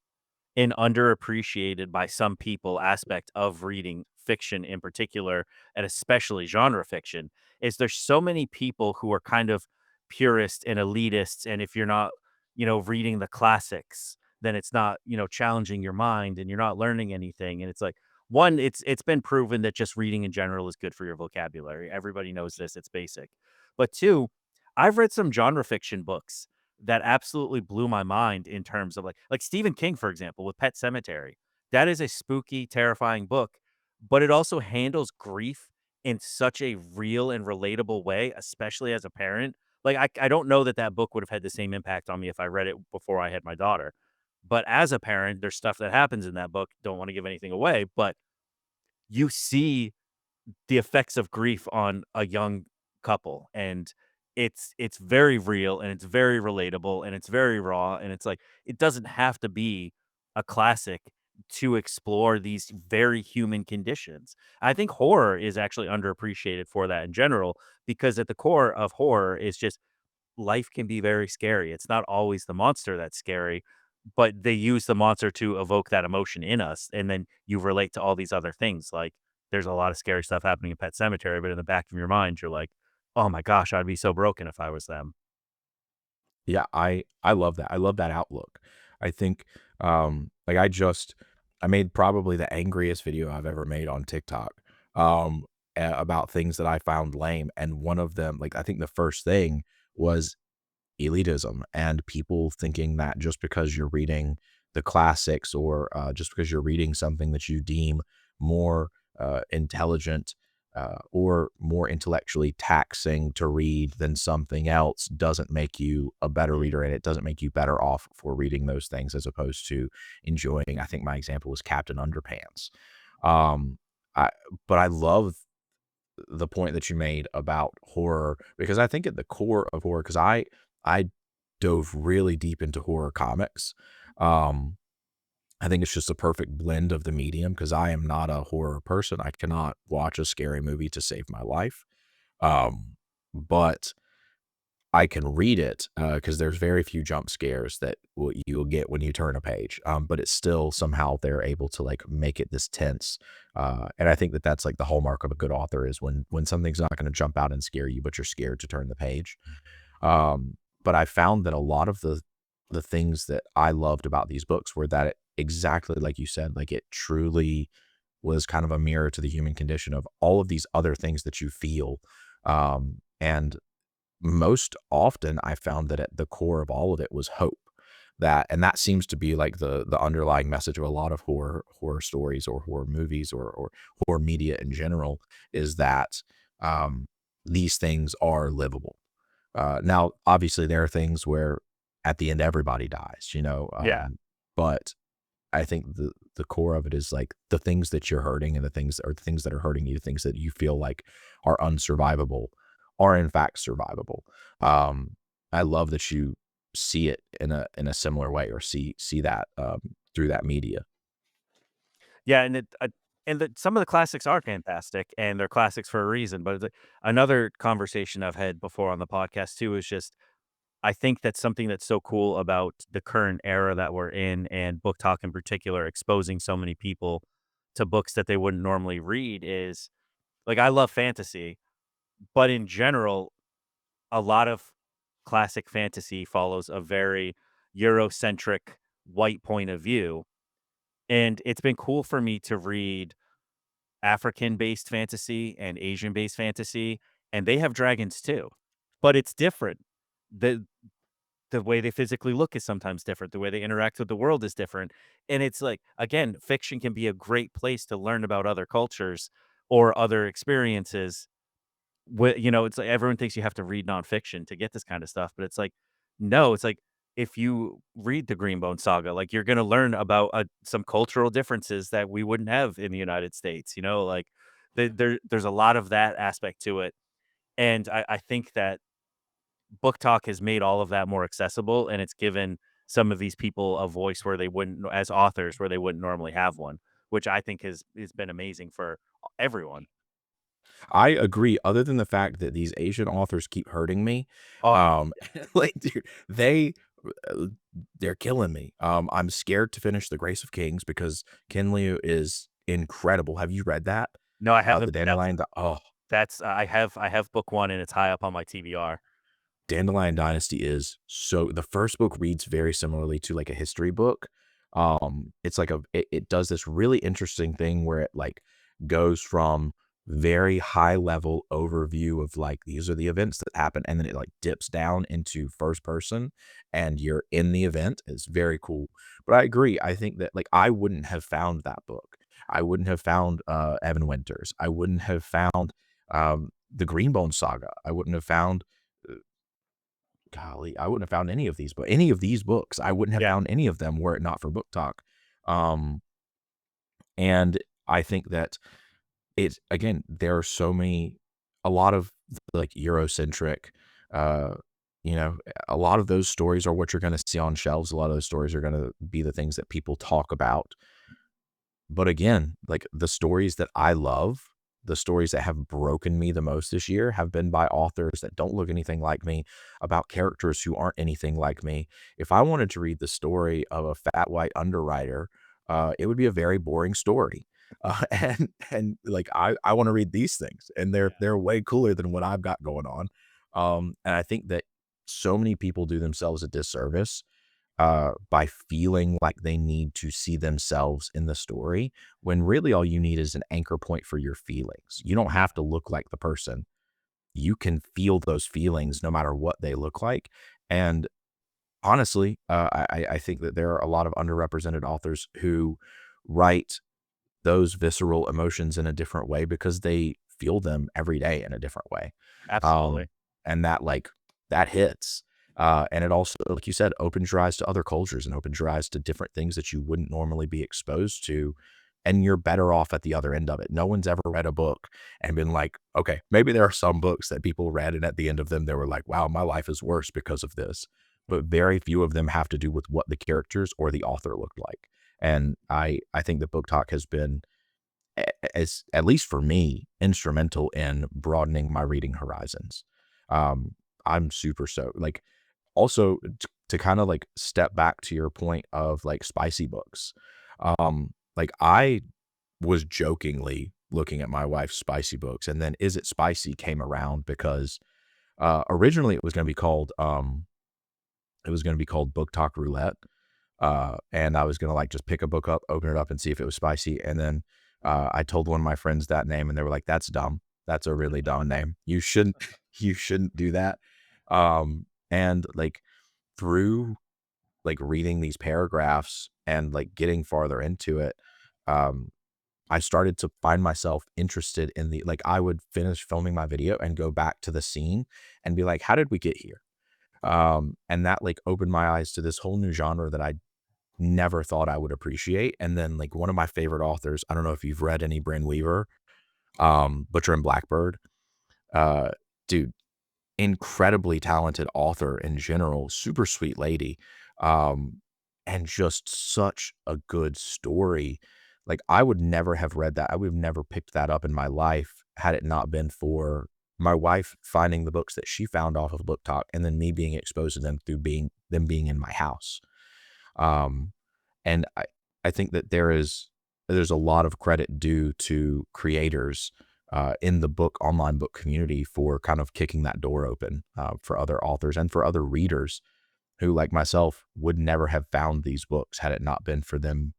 an underappreciated by some people aspect of reading fiction in particular, and especially genre fiction, is there's so many people who are kind of purists and elitists. And if you're not, reading the classics, then it's not, challenging your mind and you're not learning anything. And it's like, one, it's been proven that just reading in general is good for your vocabulary. Everybody knows this, it's basic. But two, I've read some genre fiction books that absolutely blew my mind in terms of like Stephen King, for example, with Pet Cemetery. That is a spooky, terrifying book, but it also handles grief in such a real and relatable way, especially as a parent. Like I don't know that that book would have had the same impact on me if I read it before I had my daughter. But as a parent, there's stuff that happens in that book. Don't want to give anything away, but you see the effects of grief on a young couple, and it's very real, and it's very relatable, and it's very raw, and it's like, it doesn't have to be a classic to explore these very human conditions. I think horror is actually underappreciated for that in general, because at the core of horror is just life can be very scary. It's not always the monster that's scary, but they use the monster to evoke that emotion in us, and then you relate to all these other things. Like, there's a lot of scary stuff happening in Pet Cemetery, but in the back of your mind, you're like, "Oh my gosh, I'd be so broken if I was them." Yeah, I love that. I love that outlook. I think, like, I made probably the angriest video I've ever made on TikTok, about things that I found lame, and one of them, like, I think the first thing was elitism and people thinking that just because you're reading the classics or just because you're reading something that you deem more intelligent or more intellectually taxing to read than something else doesn't make you a better reader, and it doesn't make you better off for reading those things as opposed to enjoying. I think my example was Captain Underpants. Um, I, but I love the point that you made about horror because I think at the core of horror, because I dove really deep into horror comics. Um, I think it's just a perfect blend of the medium because I am not a horror person. I cannot watch a scary movie to save my life. But I can read it because there's very few jump scares that you'll get when you turn a page. But it's still somehow they're able to like make it this tense. And I think that that's like the hallmark of a good author is when something's not going to jump out and scare you, but you're scared to turn the page. But I found that a lot of the things that I loved about these books were that exactly like you said, like it truly was kind of a mirror to the human condition of all of these other things that you feel. And most often I found that at the core of all of it was hope. That seems to be like the underlying message of a lot of horror stories or horror movies or horror media in general is that um, these things are livable. Now, obviously, there are things where at the end everybody dies, Yeah. but I think the core of it is like the things that you're hurting and the things that are hurting you, things that you feel like are unsurvivable, are in fact survivable. Um, I love that you see it in a similar way or see that through that media. Yeah, and some of the classics are fantastic, and they're classics for a reason, but another conversation I've had before on the podcast too is just, I think that's something that's so cool about the current era that we're in, and Book Talk in particular, exposing so many people to books that they wouldn't normally read is, like, I love fantasy, but in general, a lot of classic fantasy follows a very Eurocentric white point of view. And it's been cool for me to read African-based fantasy and Asian-based fantasy, and they have dragons too, but it's different. The the way they physically look is sometimes different, the way they interact with the world is different, and it's like, again, fiction can be a great place to learn about other cultures or other experiences. It's like everyone thinks you have to read nonfiction to get this kind of stuff, but it's like, no, it's like if you read the Greenbone Saga, like you're gonna learn about some cultural differences that we wouldn't have in the United States. Like there's a lot of that aspect to it, and I think that Book Talk has made all of that more accessible, and it's given some of these people a voice where they wouldn't, as authors, where they wouldn't normally have one, which I think has been amazing for everyone. I agree, other than the fact that these Asian authors keep hurting me, Oh, um, like, dude, uh, they're killing me. I'm scared to finish The Grace of Kings because Ken Liu is incredible. Have you read that? no, I The haven't, but Dandelion that's I have book 1 and it's high up on my TBR. Dandelion Dynasty is so the first book reads very similarly to, like, a history book. It's like it does this really interesting thing where it, like, goes from very high level overview of, like, these are the events that happen, and then it, like, dips down into first person, and you're in the event. It's very cool. But I agree, I think that, like, I wouldn't have found that book. I wouldn't have found, Evan Winters. I wouldn't have found, the Greenbone Saga. I wouldn't have found uh, golly, I wouldn't have found any of these, but any of these books, I wouldn't have Yeah, found any of them were it not for BookTok. Um, and I think that it again, there are so many a lot of like Eurocentric, uh, you know, a lot of those stories are what you're gonna see on shelves. A lot of those stories are gonna be the things that people talk about. But again, like, the stories that I love, the stories that have broken me the most this year have been by authors that don't look anything like me, about characters who aren't anything like me. If I wanted to read the story of a fat white underwriter, it would be a very boring story. Like, I wanna read these things, and they're way cooler than what I've got going on. And I think that so many people do themselves a disservice by feeling like they need to see themselves in the story when really all you need is an anchor point for your feelings. You don't have to look like the person. You can feel those feelings no matter what they look like. And honestly, I think that there are a lot of underrepresented authors who write those visceral emotions in a different way because they feel them every day in a different way. absolutely. Um, and that like that hits. And it also, like you said, opens your eyes to other cultures and opens your eyes to different things that you wouldn't normally be exposed to. And you're better off at the other end of it. No one's ever read a book and been like, okay, maybe there are some books that people read, and at the end of them, they were like, wow, my life is worse because of this. But very few of them have to do with what the characters or the author looked like. And I think that Book Talk has been as at least for me, instrumental in broadening my reading horizons. Um, I'm super so like also to kind of like step back to your point of like spicy books. Like I was jokingly looking at my wife's spicy books, and then Is It Spicy came around because originally it was gonna be called Book Talk Roulette. And I was gonna, like, just pick a book up, open it up, and see if it was spicy, and then, I told one of my friends that name, and they were like, "That's dumb. That's a really dumb name. You shouldn't do that." And, like, through, like, reading these paragraphs and, like, getting farther into it, um, I started to find myself interested in the like, I would finish filming my video and go back to the scene and be like, "How did we get here?" And that, like, opened my eyes to this whole new genre that I never thought I would appreciate. And then, like, one of my favorite authors, I don't know if you've read any Bryn Weaver, Butcher and Blackbird. Uh, dude, incredibly talented author in general, super sweet lady, um, and just such a good story. Like, I would never have read that. I would have never picked that up in my life had it not been for my wife finding the books that she found off of Book Talk and then me being exposed to them through being in my house. Um, and I think that there's a lot of credit due to creators, in the book online book community for kind of kicking that door open, for other authors and for other readers who, like myself, would never have found these books had it not been for them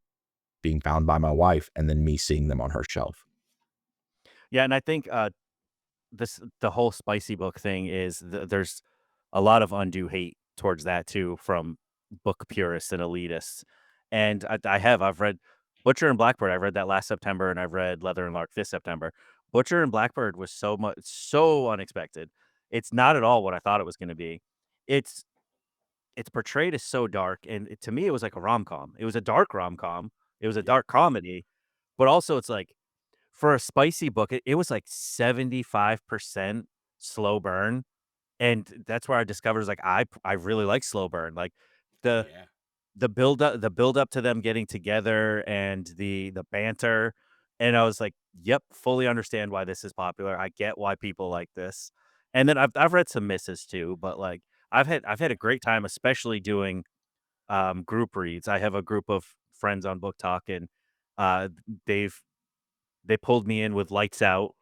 being found by my wife and then me seeing them on her shelf. Yeah, and I think, the whole spicy book thing is there's a lot of undue hate towards that too from book purists and elitists. And I've read Butcher and Blackbird. I read that last September, and I've read Leather and Lark this September. Butcher and Blackbird was so unexpected. It's not at all what I thought it was going to be. It's it's portrayed as so dark, and to me, it was like a rom com. It was a dark rom com. It was a Yeah. dark comedy, but also it's like for a spicy book, it was like 75% slow burn, and that's where I discovered is like I really like slow burn, like, the Yeah. the build up to them getting together and the banter, And I was like, "Yep, fully understand why this is popular. I get why people like this." And then I've read some misses too, but, like, I've had a great time, especially doing, group reads. I have a group of friends on BookTok, and, they've they pulled me in with Lights Out,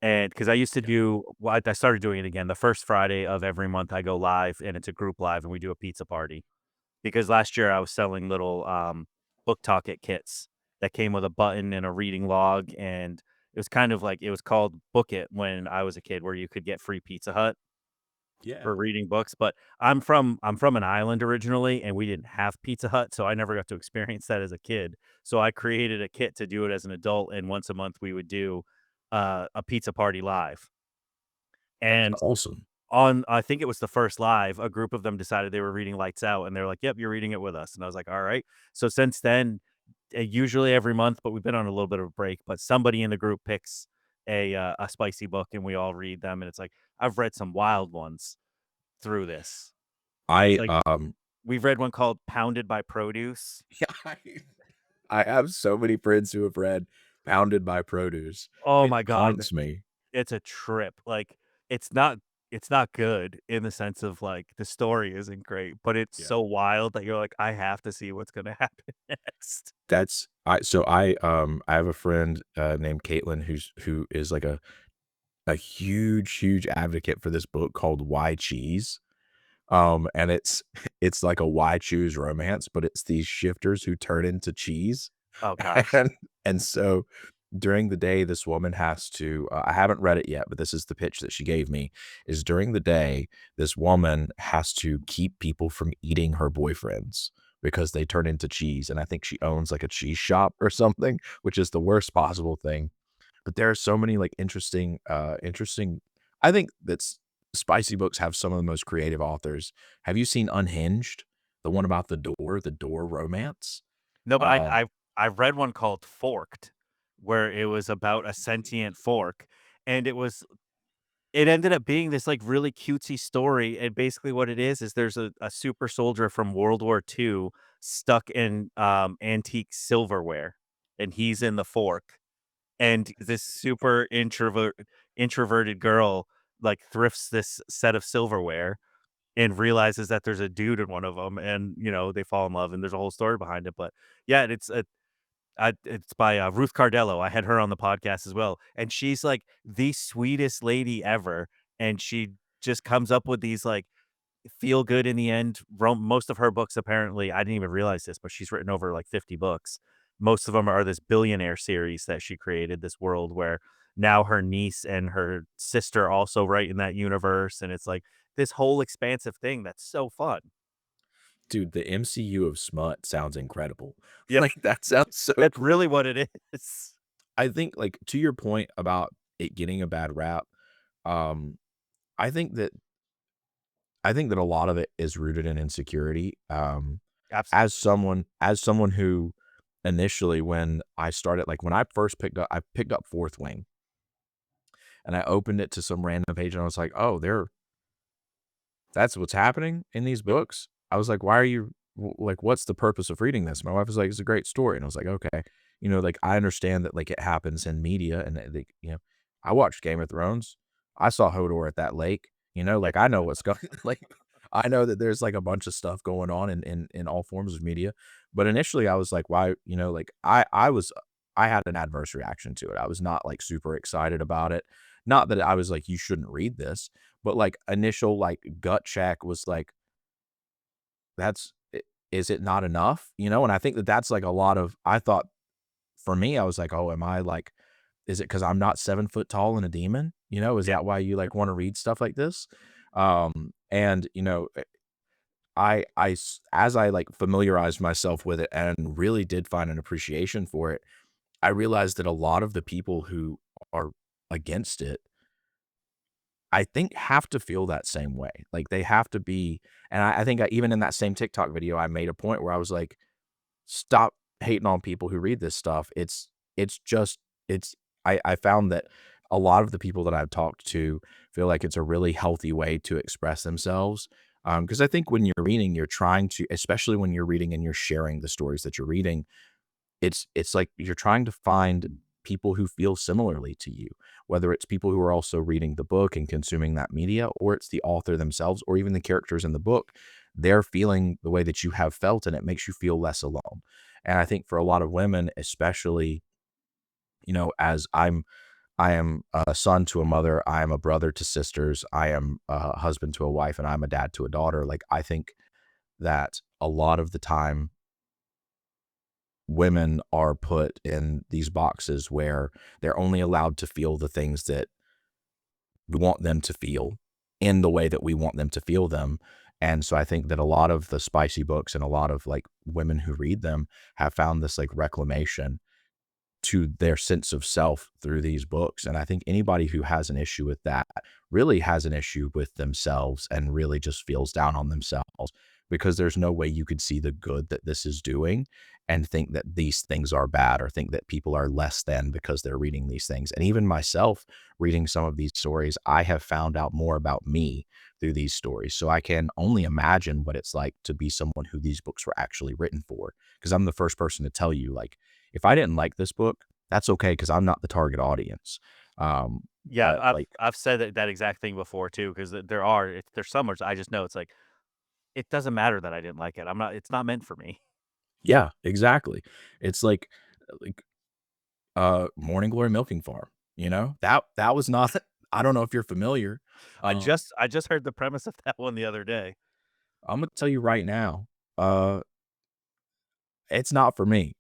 and because I used to Yeah. do well, I started doing it again. The first Friday of every month, I go live, and it's a group live, and we do a pizza party. Because last year I was selling little, Book Talk It kits that came with a button and a reading log, and it was kind of like it was called Book It when I was a kid, where you could get free Pizza Hut Yeah. for reading books, but I'm from an island originally, and we didn't have Pizza Hut, so I never got to experience that as a kid. So I created a kit to do it as an adult, and once a month we would do, a pizza party live. That's And awesome. on I think it was the first live, a group of them decided they were reading Lights Out, and they're like, "Yep, you're reading it with us." And I was like, "Alright." So since then, usually every month, but we've been on a little bit of a break, but somebody in the group picks a spicy book, and we all read them, and it's like, I've read some wild ones through this. I, Like, we've read one called Pounded by Produce. yeah, I have so many friends who have read Pounded by Produce. Oh It my god, haunts me. it's a trip. Like, it's not it's not good in the sense of, like, the story isn't great, but it's Yeah. so wild that you're like, "I have to see what's gonna happen next." I have a friend, named Caitlin who is like a huge advocate for this book called Why Cheese? And it's like a why choose romance, but it's these shifters who turn into cheese. Oh gosh. And so during the day, this woman has to I haven't read it yet, but this is the pitch that she gave me, is during the day, this woman has to keep people from eating her boyfriends because they turn into cheese, and I think she owns, like, a cheese shop or something, which is the worst possible thing. But there are so many, like, interesting I think that's spicy books have some of the most creative authors. Have you seen Unhinged? The one about the door romance? No, but Um, I've read one called Forked, where it was about a sentient fork, and it ended up being this, like, really cutesy story, and basically what it is there's a super soldier from World War II stuck in, antique silverware, and he's in the fork, and this super introverted girl, like, thrifts this set of silverware and realizes that there's a dude in one of them, and, they fall in love, and there's a whole story behind it, but, yeah, it's by, Ruth Cardello. I had her on the podcast as well, and she's, like, the sweetest lady ever, and she just comes up with these, like, feel good in the end. Most of her books apparently I didn't even realize this, but she's written over, like, 50 books. Most of them are this billionaire series that she created, this world where now her niece and her sister also write in that universe, and it's, like, this whole expansive thing that's so fun. dude, the MCU of smut sounds incredible. Yep, Like, that sounds so that's cool. really what it is. I think, like, to your point about it getting a bad rap, um, I think that I think that a lot of it is rooted in insecurity. Absolutely. As someone who initially when I started like when I first picked up Fourth Wing and I opened it to some random page and I was like, "Oh, that's what's happening in these Yep. books?" I was like, "Why are you like what's the purpose of reading this?" My wife was like, "It's a great story." And I was like, "Okay." Like I understand that like it happens in media and that, like, I watched Game of Thrones. I saw Hodor at that lake, Yep. like I know what's going like I know that there's like a bunch of stuff going on in all forms of media. But initially I was like, why, like I had an adverse reaction to it. I was not like super excited about it. Not that I was like, you shouldn't read this, but, like, initial, like, gut check was like, "That's is it not enough?" And I think that that's, like, a lot of I thought for me, I was like, "Oh, am I, like is it because 'cause I'm not 7 foot tall and a demon?" Is Yep. that why you, like, wanna read stuff like this? And, as I, like, familiarized myself with it and really did find an appreciation for it, I realized that a lot of the people who are against it I think have to feel that same way. Like, they have to be and I think even in that same TikTok video, I made a point where I was like, "Stop hating on people who read this stuff." It's just it's I found that a lot of the people that I've talked to feel like it's a really healthy way to express themselves. Because I think when you're reading, you're trying to especially when you're reading and you're sharing the stories that you're reading, it's like you're trying to find people who feel similarly to you, whether it's people who are also reading the book and consuming that media, or it's the author themselves, or even the characters in the book. They're feeling the way that you have felt, and it makes you feel less alone. And I think for a lot of women, especially, as I am a son to a mother, I am a brother to sisters, I am a husband to a wife, and I'm a dad to a daughter. Like, I think that a lot of the time women are put in these boxes where they're only allowed to feel the things that we want them to feel in the way that we want them to feel them. And so I think that a lot of the spicy books and a lot of like women who read them have found this like reclamation to their sense of self through these books. And I think anybody who has an issue with that really has an issue with themselves and really just feels down on themselves, because there's no way you could see the good that this is doing and think that these things are bad, or think that people are less than because they're reading these things. And even myself, reading some of these stories, I have found out more about me through these stories. So I can only imagine what it's like to be someone who these books were actually written for. Because I'm the first person to tell you, like, if I didn't like this book, that's okay, because 'cause I'm not the target audience. Um, Yeah, but, I've like, I've said that exact thing before too, because there's some where I just know it's like, it doesn't matter that I didn't like it. It's not meant for me. yeah, exactly. It's like, Morning Glory Milking Farm, you know? That was not I don't know if you're familiar. I just heard the premise of that one the other day. Imma tell you right now, uh, it's not for me.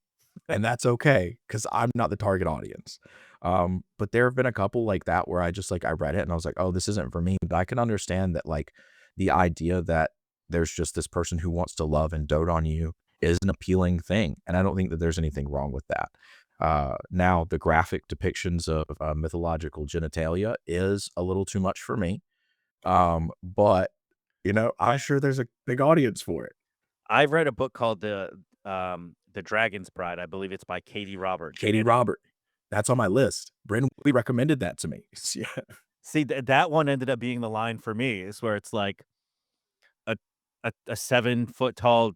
And that's okay, because 'cause I'm not the target audience. But there have been a couple like that where I just, like, I read it and I was like, "Oh, this isn't for me," but I can understand that, like, the idea that there's just this person who wants to love and dote on you is an appealing thing, and I don't think that there's anything wrong with that. Now the graphic depictions of, mythological genitalia is a little too much for me, but, I'm sure there's a big audience for it. I've read a book called The Dragon's Bride. I believe it's by Katie Roberts, Katie and Robert, that's on my list. Brandon Woodley recommended that to me. Yeah. see, that one ended up being the line for me, is where it's like a a 7-foot tall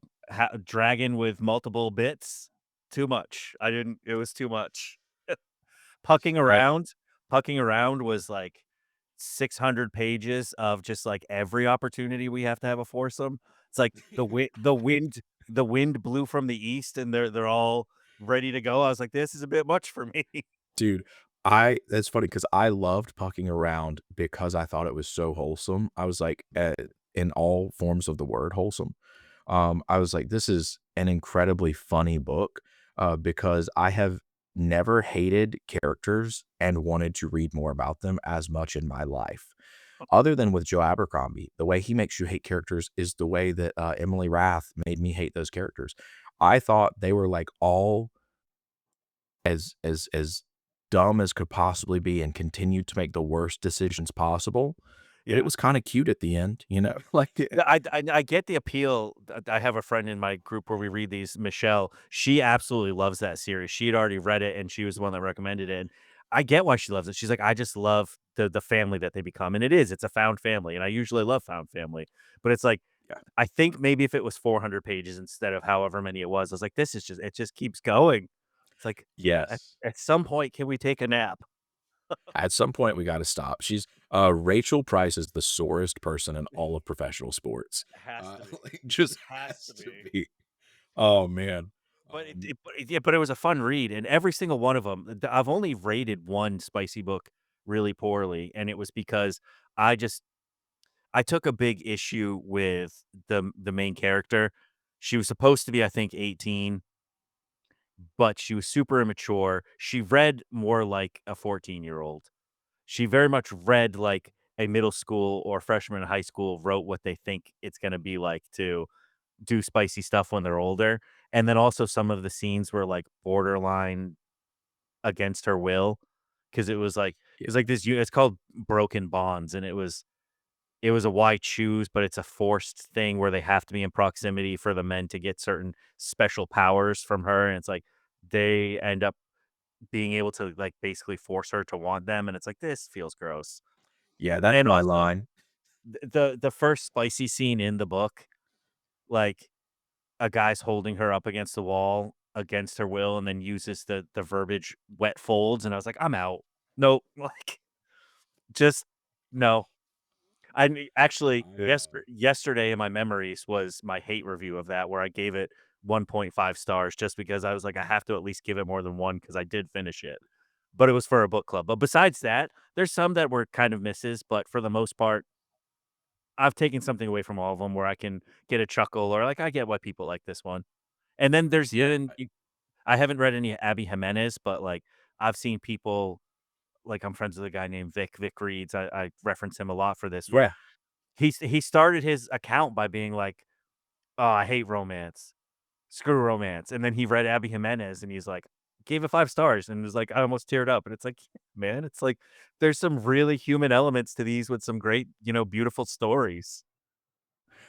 dragon with multiple bits. Too much. I didn't It was too much. Pucking That around Pucking around was like 600 pages of just, like, every opportunity we have to have a foursome. It's like the wind blew from the east, and they're all ready to go. I was like, "This is a bit much for me." dude, I that's funny because I loved Pucking Around because I thought it was so wholesome. I was like, in all forms of the word wholesome. I was like, "This is an incredibly funny book," because I have never hated characters and wanted to read more about them as much in my life. Other than with Joe Abercrombie, the way he makes you hate characters is the way that, Emily Rath made me hate those characters. I thought they were, like, all as dumb as could possibly be and continued to make the worst decisions possible, but it Yeah. was kinda cute at the end, you know? Like, I get the appeal. I have a friend in my group where we read these, Michelle. She absolutely loves that series. She had already read it, and she was the one that recommended it. And I get why she loves it. She's like, "I just love the family that they become," and it's a found family, and I usually love found family, but it's like, yeah. I think maybe if it was 400 pages instead of however many it was, I was like, "This is just it just keeps going." It's like, Yes. at some point, can we take a nap? At some point, we gotta stop. Rachel Price is the sorest person in all of professional sports. It has to be. Like, just Has has to to be. be. Oh, man. But it was a fun read, and every single one of them. I've only rated one spicy book really poorly, and it was because I just I took a big issue with the main character. She was supposed to be, I think, 18, but she was super immature. She read more like a 14-year-old. She very much read like a middle school or freshman in high school wrote what they think it's gonna be like to do spicy stuff when they're older, and then also some of the scenes were, like, borderline against her will, because Yeah. it's called Broken Bonds, and it was a why choose, but it's a forced thing where they have to be in proximity for the men to get certain special powers from her, and it's like, they end up being able to, like, basically force her to want them, and it's like, "This feels gross." Yeah, that's And my also, line. the first spicy scene in the book, like, a guy's holding her up against the wall, against her will and then uses the verbiage wet folds, and I was like, "I'm out. Nope." Like, just no. I mean, actually, I, yesterday in my memories was my hate review of that, where I gave it 1.5 stars just because I was like, I have to at least give it more than 1 because I did finish it. But it was for a book club. But besides that, there's some that were kind of misses, but for the most part, I've taken something away from all of them where I can get a chuckle or like, I get why people like this one. And then there's yeah, even I haven't read any Abby Jimenez, but, like, I've seen people like, I'm friends with a guy named Vic Reads, I reference him a lot for this, where yeah. he started his account by being like, "Oh, I hate romance. Screw romance," and then he read Abby Jimenez, and he's like, gave it 5 stars, and was like, I almost teared up, and it's like, man, it's like, there's some really human elements to these with some great, beautiful stories.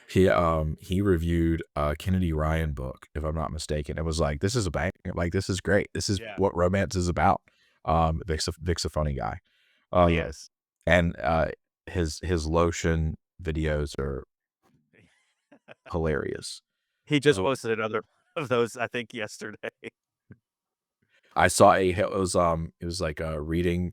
He reviewed a Kennedy Ryan book, if I'm not mistaken. It was like, "This is a bang like, this is great. This is Yeah. what romance is about." Vic's a funny guy. He Uh, is. and, his lotion videos are hilarious. He just So, posted another of those, I think, yesterday. I saw it was like a reading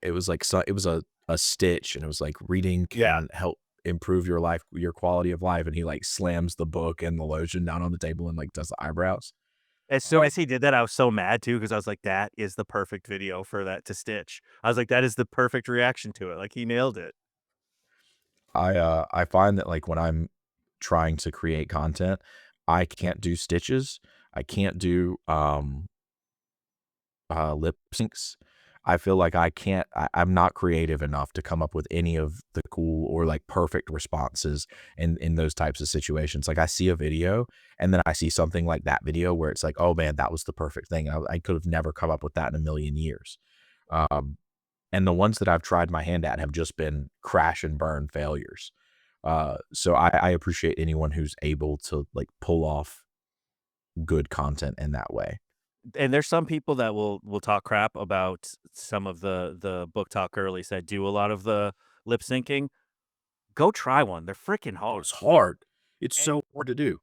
it was like it was a stitch, and it was like, "Reading Yeah. can help improve your life your quality of life," and he, like, slams the book and the lotion down on the table and, like, does the eyebrows. As soon as he did that, I was so mad too because I was like, "That is the perfect video for that to stitch." I was like, "That is the perfect reaction to it." Like, he nailed it. I find that, like, when I'm trying to create content, I can't do stitches. I can't do, lip syncs. I feel like I'm not creative enough to come up with any of the cool or, like, perfect responses in those types of situations. Like, I see a video, and then I see something like that video where it's like, "Oh, man, that was the perfect thing. I could have never come up with that in a million years." Um, and the ones that I've tried my hand at have just been crash and burn failures. So I appreciate anyone who's able to, like, pull off good content in that way. And there's some people that will talk crap about some of the BookTok girlies that do a lot of the lip syncing. Go try one. They're freaking Oh, hard. it's hard. It's And so hard to do.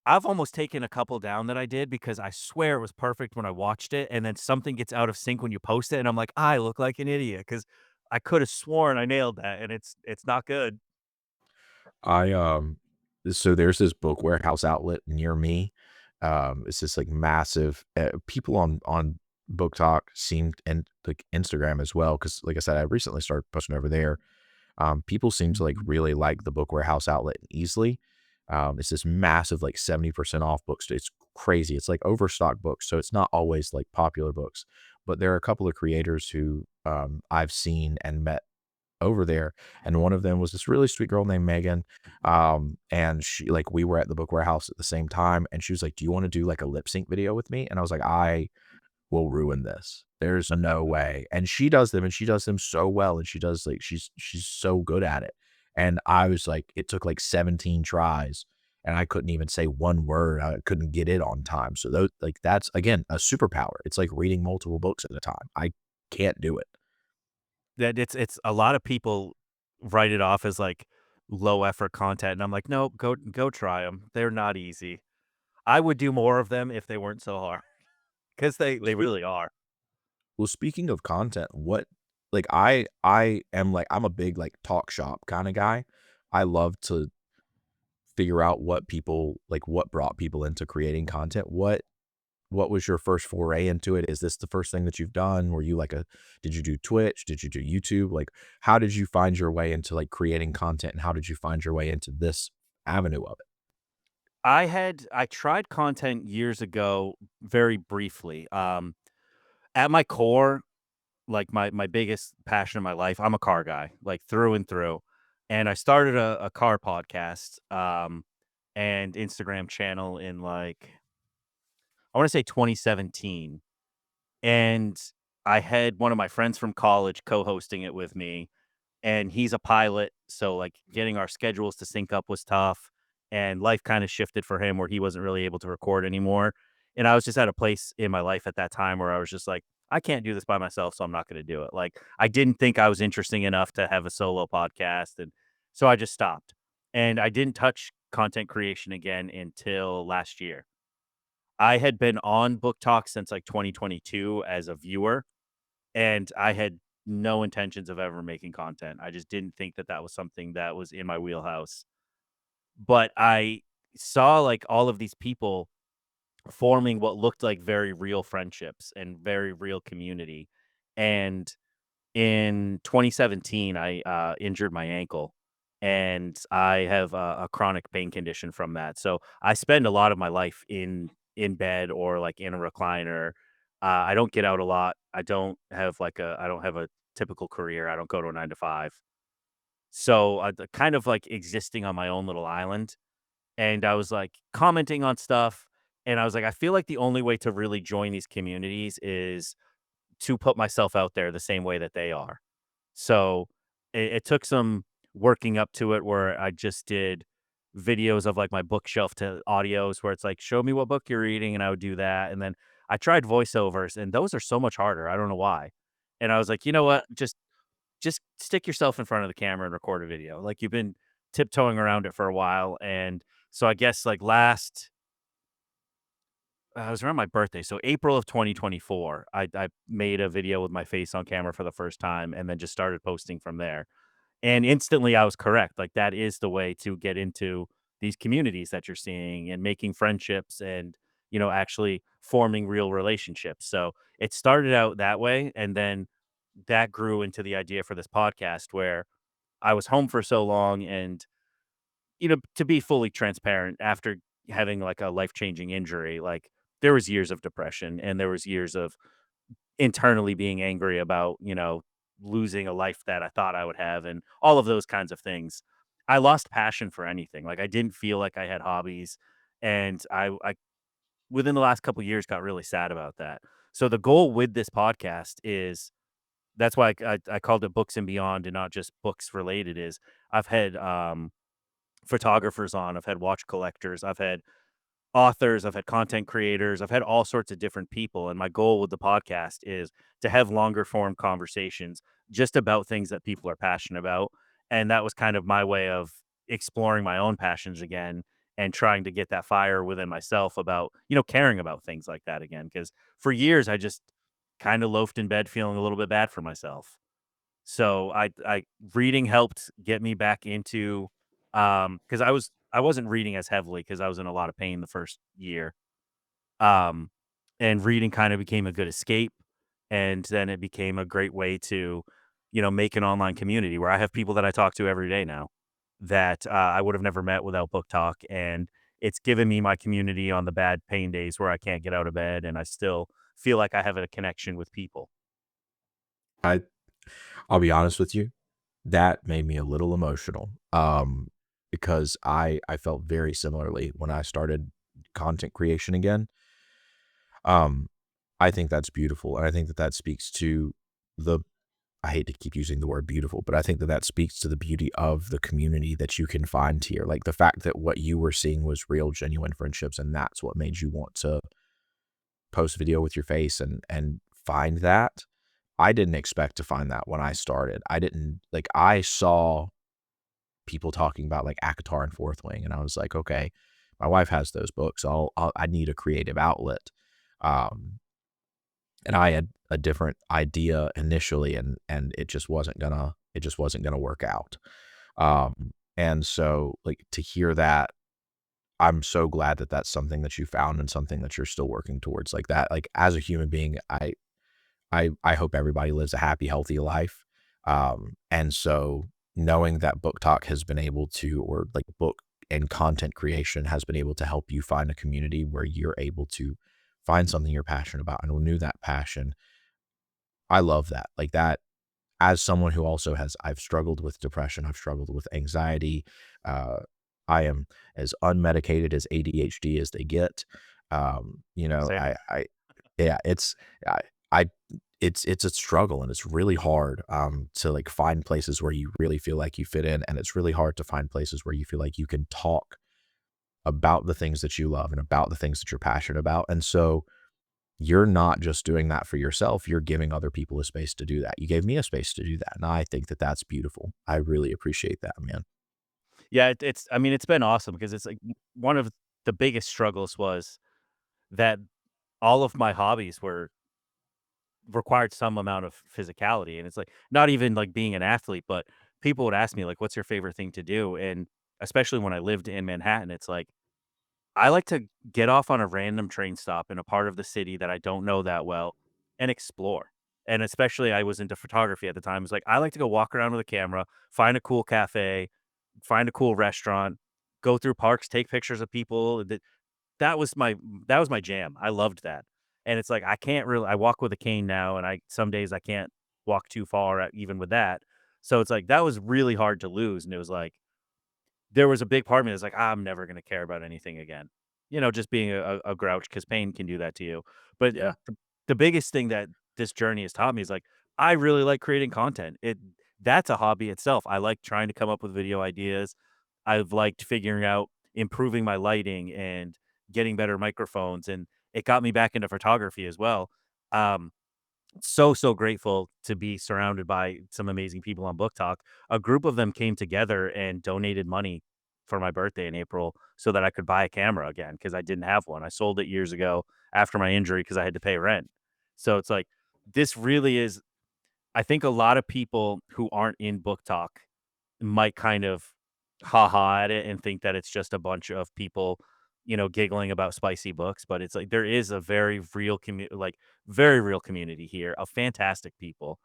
I've almost taken a couple down that I did because I swear it was perfect when I watched it, and then something gets out of sync when you post it, and I'm like, I look like an idiot because I could have sworn I nailed that, and it's not good. I, so there's this book warehouse outlet near me. It's this, like, massive, people on Book Talk seemed and, like, Instagram as well, because like I said, I recently started posting over there. People seem to, like, really like the book warehouse outlet easily. It's this massive, like, 70% off books. It's crazy. It's like overstock books, so it's not always, like, popular books, but there are a couple of creators who, I've seen and met over there, and one of them was this really sweet girl named Megan, and she like, we were at the book warehouse at the same time, and she was like, "Do you wanna do, like, a lip sync video with me?" And I was like, "I will ruin this. There's no way." And she does them so well, and she does, like, she's so good at it, and I was like, it took, like, 17 tries, and I couldn't even say one word. I couldn't get it on time, so those like, that's, again, a superpower. It's like reading multiple books at a time. I can't do it. That it's a lot of people write it off as, like, low effort content, and I'm like, "No, go try them. 'Em. They're not easy." I would do more of them if they weren't so hard, because they really are. Well, speaking of content, what like, I am, like, I'm a big, like, talk shop kinda guy. I love to figure out what people like, what brought people into creating content. What was your first foray into it? Is this the first thing that you've done? Were you like a did you do Twitch? Did you do YouTube? Like, how did you find your way into, like, creating content, and how did you find your way into this avenue of it? I tried content years ago very briefly. At my core, like, my biggest passion in my life, I'm a car guy, like, through and through, and I started a car podcast, and Instagram channel in, like, I wanna say 2017, and I had one of my friends from college co-hosting it with me, and he's a pilot, so, like, getting our schedules to sync up was tough, and life kinda shifted for him where he wasn't really able to record anymore, and I was just at a place in my life at that time where I was just like, "I can't do this by myself, so I'm not gonna do it." Like, I didn't think I was interesting enough to have a solo podcast, and so I just stopped, and I didn't touch content creation again until last year. I had been on BookTok since, like, 2022 as a viewer, and I had no intentions of ever making content. I just didn't think that that was something that was in my wheelhouse. But I saw, like, all of these people forming what looked like very real friendships and very real community, and in 2017, I, injured my ankle, and I have a chronic pain condition from that, so I spend a lot of my life in bed or, like, in a recliner. I don't get out a lot. I don't have a typical career. I don't go to a 9 to 5. So, kind of, like, existing on my own little island, and I was, like, commenting on stuff, and I was like, "I feel like the only way to really join these communities is to put myself out there the same way that they are." So, it took some working up to it where I just did videos of, like, my bookshelf to audios where it's like, "Show me what book you're reading," and I would do that, and then I tried voiceovers, and those are so much harder, I don't know why. And I was like, "You know what? Just stick yourself in front of the camera and record a video." Like, you've been tiptoeing around it for a while, and so I guess, like, it was around my birthday, so April of 2024, I made a video with my face on camera for the first time and then just started posting from there. And instantly I was correct. Like, that is the way to get into these communities that you're seeing and making friendships and, actually forming real relationships. So it started out that way. And then that grew into the idea for this podcast where I was home for so long. And, to be fully transparent, after having like a life changing injury, like there was years of depression and there was years of internally being angry about, losing a life that I thought I would have and all of those kinds of things. I lost passion for anything. Like, I didn't feel like I had hobbies, and I within the last couple years got really sad about that. So the goal with this podcast is that's why I called it Books and Beyond and not just books related is I've had photographers on, I've had watch collectors, I've had authors, I've had content creators, I've had all sorts of different people. And my goal with the podcast is to have longer form conversations just about things that people are passionate about. And that was kind of my way of exploring my own passions again and trying to get that fire within myself about, caring about things like that again. Cause for years, I just kind of loafed in bed feeling a little bit bad for myself. So I reading helped get me back into because I wasn't reading as heavily because I was in a lot of pain the first year. Um and reading kind of became a good escape, and then it became a great way to, make an online community where I have people that I talk to every day now that I would have never met without Book Talk, and it's given me my community on the bad pain days where I can't get out of bed and I still feel like I have a connection with people. I I'll be honest with you, that made me a little emotional, because I felt very similarly when I started content creation again. Um, I think that's beautiful, and I think that that speaks to the I hate to keep using the word beautiful, but I think that that speaks to the beauty of the community that you can find here. Like the fact that what you were seeing was real, genuine friendships, and that's what made you want to post video with your face and find that. I didn't expect to find that when I started. I didn't like I saw people talking about like Akatar and Fourth Wing, and I was like, okay, my wife has those books. I need a creative outlet. Um, and I had a different idea initially, and it just wasn't gonna work out. And so like to hear that, I'm so glad that that's something that you found and something that you're still working towards like that. Like as a human being, I hope everybody lives a happy, healthy life. And so knowing that Book Talk has been able to, or like book and content creation has been able to help you find a community where you're able to find something you're passionate about and renew that passion. I love that. Like that, as someone who also has, I've struggled with depression, I've struggled with anxiety. Uh, I am as unmedicated as ADHD as they get. Same. Yeah, I, I, it's a struggle and it's really hard, to like find places where you really feel like you fit in. And it's really hard to find places where you feel like you can talk about the things that you love and about the things that you're passionate about. And so, you're not just doing that for yourself, you're giving other people a space to do that. You gave me a space to do that, and I think that that's beautiful. I really appreciate that, man. Yeah, it's I mean, it's been awesome because it's like one of the biggest struggles was that all of my hobbies were required some amount of physicality, and it's, like, not even, like, being an athlete, but people would ask me, like, "What's your favorite thing to do?" And especially when I lived in Manhattan, it's like, I like to get off on a random train stop in a part of the city that I don't know that well and explore. And especially I was into photography at the time. It's like I like to go walk around with a camera, find a cool cafe, find a cool restaurant, go through parks, take pictures of people. That was my that was my jam. I loved that. And it's like I can't really I walk with a cane now and I some days I can't walk too far even with that. So it's like that was really hard to lose and it was like there was a big part of me that's like, "I'm never gonna care about anything again." You know, just being a grouch because pain can do that to you. But Yeah. the biggest thing that this journey has taught me is, like, I really like creating content. That's a hobby itself. I like trying to come up with video ideas. I've liked figuring out improving my lighting and getting better microphones, and it got me back into photography as well. Um so grateful to be surrounded by some amazing people on BookTok. A group of them came together and donated money for my birthday in April so that I could buy a camera again because I didn't have one. I sold it years ago after my injury because I had to pay rent. So it's like this really is I think a lot of people who aren't in BookTok might kind of ha-ha at it and think that it's just a bunch of people, giggling about spicy books, but it's like there is a very real community here of fantastic people.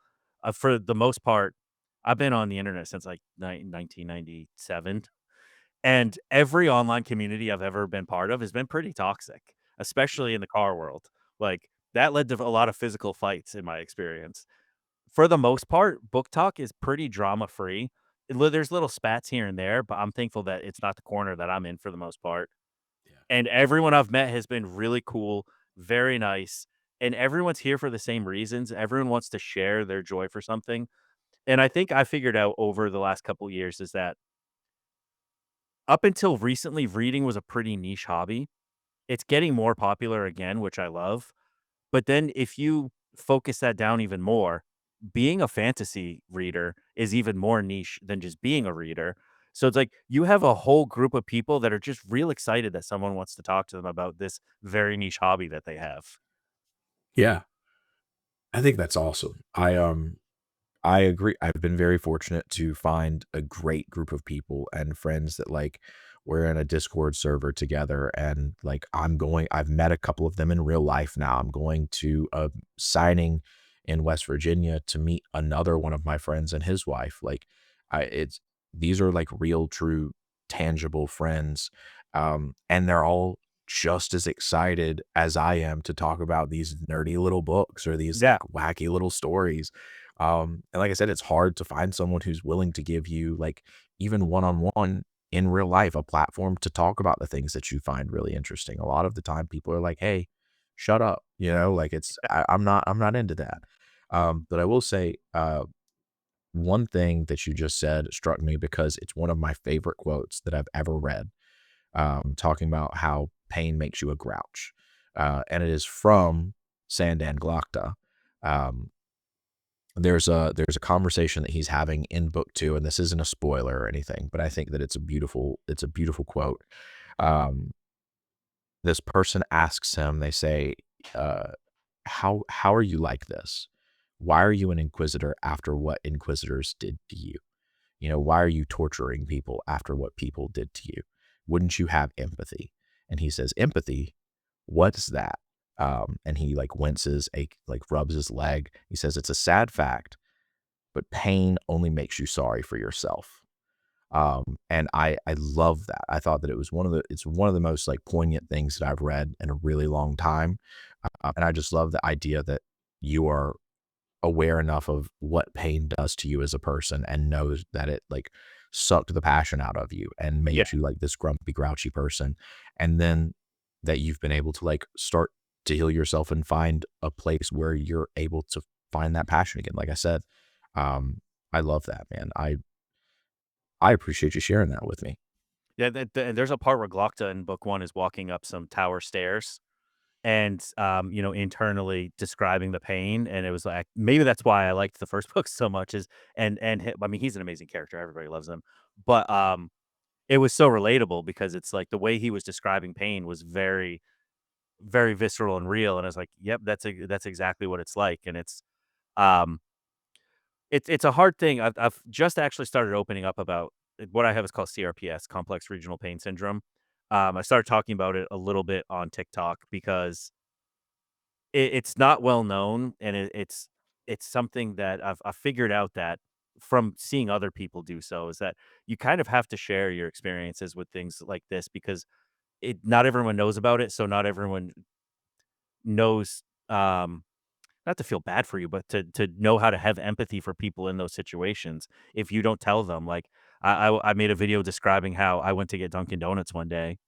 For the most part, I've been on the internet since like 1997, and every online community I've ever been part of has been pretty toxic, especially in the car world. Like that led to a lot of physical fights in my experience. For the most part, book talk is pretty drama free. There's little spats here and there, but I'm thankful that it's not the corner that I'm in for the most part. Yeah. And everyone I've met has been really cool, very nice, and everyone's here for the same reasons. Everyone wants to share their joy for something. And I think I figured out over the last couple years is that up until recently, reading was a pretty niche hobby. It's getting more popular again, which I love. But then if you focus that down even more, being a fantasy reader is even more niche than just being a reader. So it's like you have a whole group of people that are just real excited that someone wants to talk to them about this very niche hobby that they have. Yeah. I think that's awesome. I agree. I've been very fortunate to find a great group of people and friends that like we're in a Discord server together and like I've met a couple of them in real life now. I'm going to a signing in West Virginia to meet another one of my friends and his wife. Like it's these are like real true tangible friends. And they're all just as excited as I am to talk about these nerdy little books or these Yeah. like wacky little stories. And like I said, it's hard to find someone who's willing to give you like even one-on-one in real life, a platform to talk about the things that you find really interesting. A lot of the time people are like, "Hey, shut up." Like I'm not into that. But I will say, one thing that you just said struck me because it's one of my favorite quotes that I've ever read, talking about how pain makes you a grouch. And it is from Sandan Glokta. Um, there's a conversation that he's having in book 2, and this isn't a spoiler or anything, but I think that it's a beautiful quote. Um, this person asks him, they say, uh, "How are you like this? Why are you an inquisitor after what inquisitors did to you? Why are you torturing people after what people did to you? Wouldn't you have empathy?" And he says, "Empathy? What's that?" And he like winces, like rubs his leg. He says, "It's a sad fact, but pain only makes you sorry for yourself." And I love that. I thought that it's one of the most like poignant things that I've read in a really long time. And I just love the idea that you are aware enough of what pain does to you as a person and knows that it like sucked the passion out of you and Yeah. made you like this grumpy, grouchy person. And then that you've been able to like start to heal yourself and find a place where you're able to find that passion again. Like I said, um, I love that, man. I appreciate you sharing that with me. Yeah, and there's a part where Glokta in book 1 is walking up some tower stairs and, internally describing the pain, and it was like maybe that's why I liked the first book so much is and hi I mean, he's an amazing character, everybody loves him, but, it was so relatable because it's like the way he was describing pain was very very visceral and real, and I was like, "Yep, that's exactly what it's like," and um, it's a hard thing. I've just actually started opening up about what I have is called CRPS, complex regional pain syndrome. I started talking about it a little bit on TikTok because it's not well known, and it's something that I've figured out that from seeing other people do so is that you kind of have to share your experiences with things like this because not everyone knows about it, so not everyone knows, not to feel bad for you, but to know how to have empathy for people in those situations if you don't tell them. Like, I made a video describing how I went to get Dunkin' Donuts one day,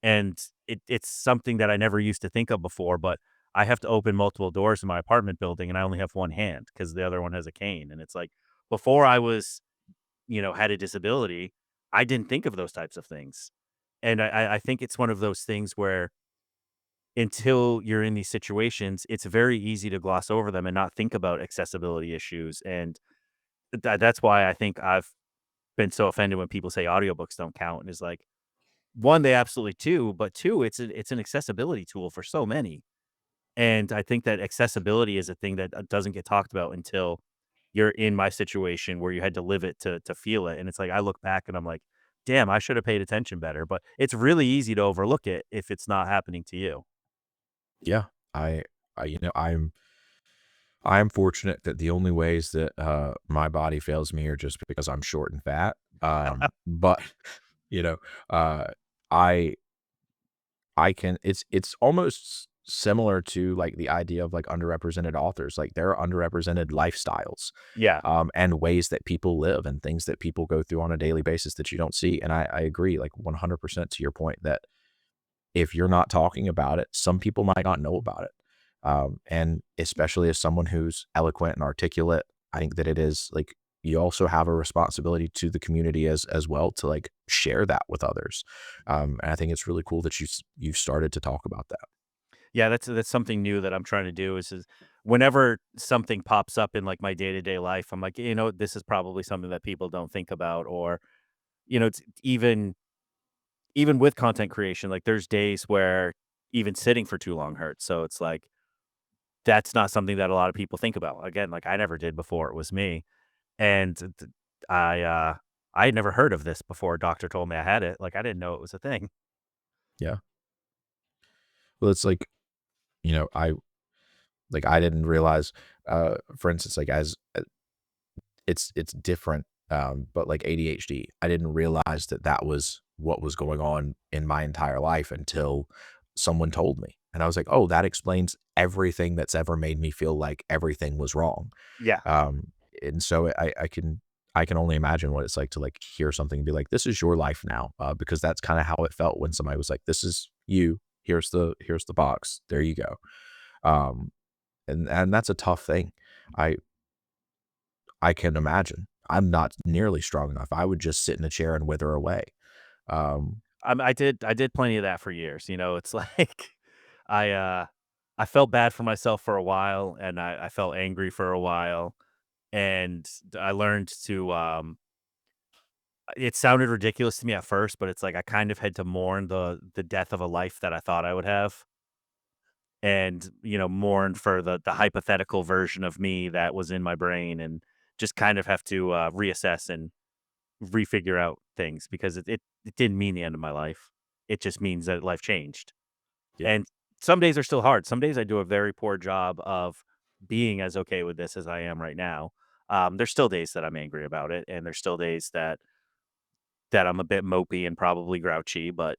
and it's something that I never used to think of before, but I have to open multiple doors in my apartment building, and I only have one hand because the other one has a cane, and it's like, before I was, had a disability, I didn't think of those types of things, and I think it's one of those things where until you're in these situations, it's very easy to gloss over them and not think about accessibility issues, and that's why I think I've been so offended when people say audiobooks don't count, and is like, 1, they absolutely do, but 2, it's an accessibility tool for so many, and I think that accessibility is a thing that, doesn't get talked about until you're in my situation where you had to live it to feel it, and it's like, I look back and I'm like, "Damn, I should have paid attention better," but it's really easy to overlook it if it's not happening to you. Yeah, I I'm fortunate that the only ways that, my body fails me are just because I'm short and fat, but, you know, uh, I I can it's almost similar to, like, the idea of, like, underrepresented authors, like, there are underrepresented lifestyles, Yeah. and ways that people live and things that people go through on a daily basis that you don't see, and I agree, like, 100% to your point that if you're not talking about it, some people might not know about it. And especially as someone who's eloquent and articulate, I think that it is like you also have a responsibility to the community as well to like share that with others. And I think it's really cool that you've started to talk about that. Yeah, that's something new that I'm trying to do is whenever something pops up in, like, my day-to-day life, I'm like, this is probably something that people don't think about," or, it's even with content creation, like, there's days where even sitting for too long hurts, so it's like, that's not something that a lot of people think about. Again, like, I never did before it was me, and I, uh, I had never heard of this before a doctor told me I had it, like, I didn't know it was a thing. Yeah. Well, it's like, I like I didn't realize, for instance, like as it's different, but like ADHD, I didn't realize that that was what was going on in my entire life until someone told me, and I was like, "Oh, that explains everything that's ever made me feel like everything was wrong." Yeah. And so I can only imagine what it's like to like hear something and be like, "This is your life now," because that's kind of how it felt when somebody was like, "This is you. Here's the box. There you go." Um, and that's a tough thing. I I can imagine. I'm not nearly strong enough. I would just sit in a chair and wither away. Um, I did plenty of that for years, it's like, I, uh, I felt bad for myself for a while, and I felt angry for a while, and I learned to, it sounded ridiculous to me at first, but it's like I kind of had to mourn the death of a life that I thought I would have, and, mourn for the hypothetical version of me that was in my brain, and just kind of have to, reassess and refigure out things because it didn't mean the end of my life. It just means that life changed. yeah, And some days are still hard. Some days I do a very poor job of being as okay with this as I am right now. There's still days that I'm angry about it, and there's still days that I'm a bit mopey and probably grouchy, but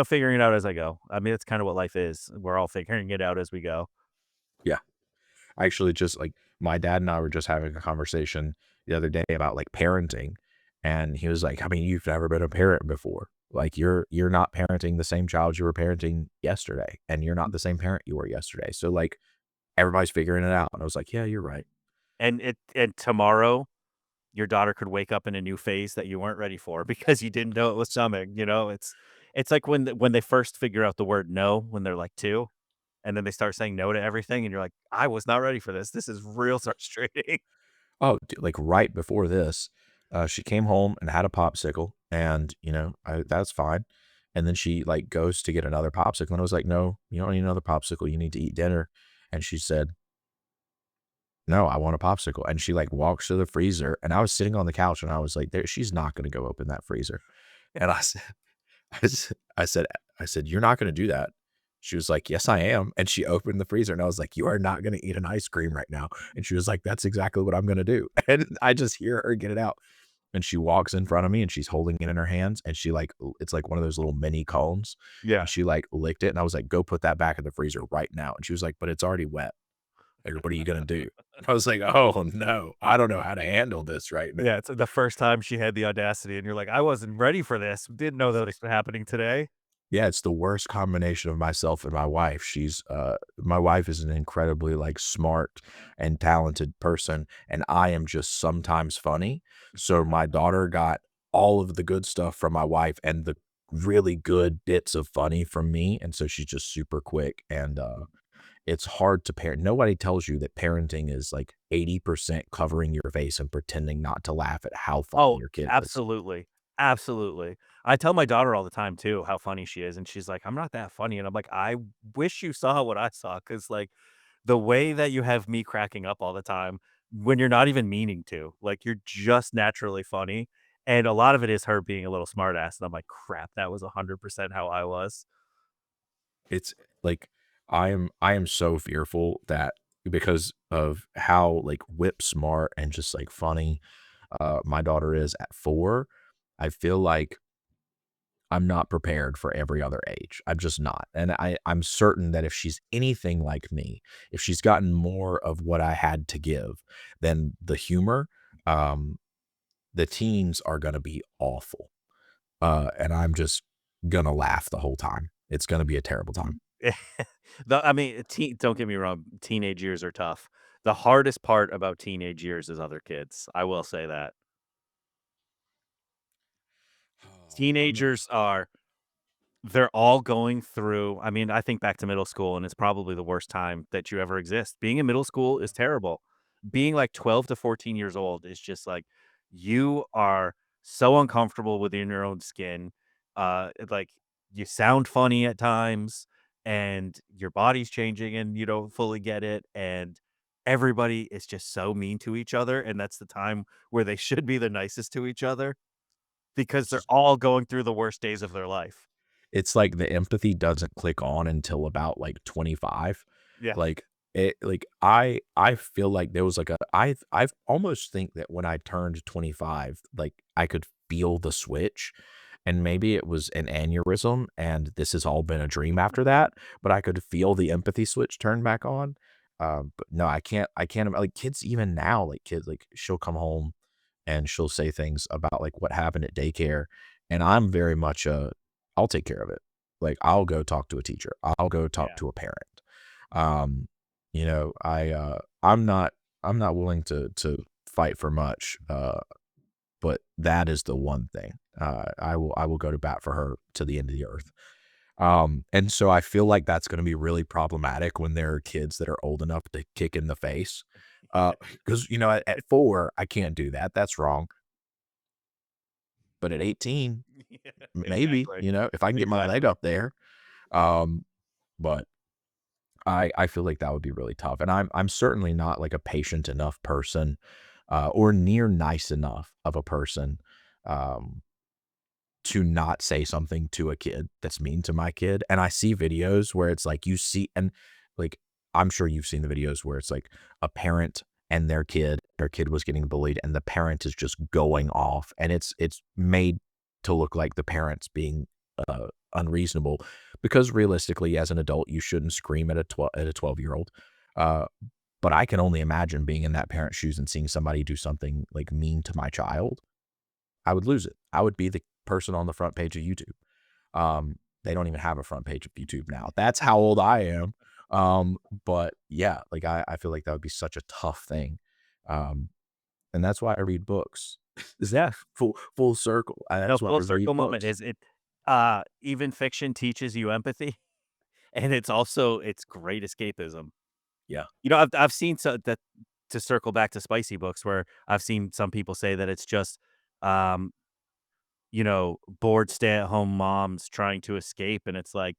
figuring it out as I go. I mean, that's kind of what life is. We're all figuring it out as we go. yeah. I actually just like my dad and I were just having a conversation the other day about like parenting, and he was like, "I mean, you've never been a parent before. Like you're not parenting the same child you were parenting yesterday, and you're not the same parent you were yesterday. So like everybody's figuring it out." And I was like, "Yeah, you're right." And tomorrow your daughter could wake up in a new phase that you weren't ready for because you didn't know it was coming, It's like when they first figure out the word no when they're like 2, and then they start saying no to everything, and you're like, "I was not ready for this. This is real frustrating." Oh, like right before this, she came home and had a popsicle, and that's fine. And then she, like, goes to get another popsicle, and I was like, "No, you don't need another popsicle, you need to eat dinner." And she said, "No, I want a popsicle." And she, like, walks to the freezer, and I was sitting on the couch, and I was like, "There she's not gonna go open that freezer." And I said I said I said I said, "You're not gonna do that." She was like, "Yes, I am." And she opened the freezer, and I was like, "You are not gonna eat an ice cream right now." And she was like, "That's exactly what I'm gonna do." And I just hear her get it out. And she walks in front of me, and she's holding it in her hands, and she, like it's like one of those little mini cones, and Yeah. she, like, licked it, and I was like, "Go put that back in the freezer right now." And she was like, "But it's already wet. Like, what are you gonna do?" I was like, "Oh, no. I don't know how to handle this right now." Yeah, it's the first time she had the audacity, and you're like, "I wasn't ready for this. Didn't know that was happening today." Yeah, it's the worst combination of myself and my wife. My wife is an incredibly, like, smart and talented person, and I am just sometimes funny. So my daughter got all of the good stuff from my wife and the really good bits of funny from me, and so she's just super quick, and, it's hard to parent. Nobody tells you that parenting is, like, 80% covering your face and pretending not to laugh at how funny Oh, your kid is. absolutely. Absolutely. I tell my daughter all the time too how funny she is, and she's like, "I'm not that funny," and I'm like, "I wish you saw what I saw, because like, the way that you have me cracking up all the time when you're not even meaning to, like, you're just naturally funny, and a lot of it is her being a little smartass, and I'm like, "Crap, that was 100% how I was." It's like, I am so fearful that because of how, like, whip smart and just, like, funny, my daughter is at 4, I feel like I'm not prepared for every other age. I'm just not, and I'm certain that if she's anything like me, if she's gotten more of what I had to give than the humor, um, the teens are gonna be awful, and I'm just gonna laugh the whole time. It's gonna be a terrible time. I mean, don't get me wrong, teenage years are tough. The hardest part about teenage years is other kids, I will say that. I'm not Teenagers are They're all going through I mean, I think back to middle school, and it's probably the worst time that you ever exist. Being in middle school is terrible. Being, like, 12 to 14 years old is just, like, you are so uncomfortable within your own skin, like, you sound funny at times, and your body's changing, and you don't fully get it, and everybody is just so mean to each other, and that's the time where they should be the nicest to each other because they're It's all going through the worst days of their life. It's like the empathy doesn't click on until about, like, 25. Yeah. I feel like there was, like, I've almost think that when I turned 25, like, I could feel the switch, and maybe it was an aneurysm, and this has all been a dream after that, but I could feel the empathy switch turn back on. But no, I can't like, kids even now, like, kids, like, she'll come home and she'll say things about, like, what happened at daycare, and I'm very much a I'll take care of it. Like, I'll go talk to a teacher. I'll go talk Yeah. to a parent. Um, I'm not willing to fight for much, but that is the one thing. I will go to bat for her to the end of the earth. And so I feel like that's gonna be really problematic when there are kids that are old enough to kick in the face. Because at 4, I can't do that. That's wrong. But at 18, Yeah, maybe, exactly. if I can get my leg Exactly. up there. Um, but I feel like that would be really tough, and I'm certainly not, like, a patient enough person, or near nice enough of a person, um, to not say something to a kid that's mean to my kid, and I see videos where it's like you see and, like, I'm sure you've seen the videos where it's, like, a parent and their kid was getting bullied, and the parent is just going off, and it's made to look like the parent's being, unreasonable, because realistically, as an adult, you shouldn't scream at a 12-year-old, uh, but I can only imagine being in that parent's shoes and seeing somebody do something, like, mean to my child. I would lose it. I would be the person on the front page of YouTube. They don't even have a front page of YouTube now. That's how old I am. But yeah, like I feel like that would be such a tough thing. Um, and that's why I read books. Is Yeah. full circle. No, That's why I full read circle moment books. is even fiction teaches you empathy, and it's great escapism. Yeah. I've seen that to circle back to spicy books where I've seen some people say that it's just, um bored stay-at-home moms trying to escape, and it's like,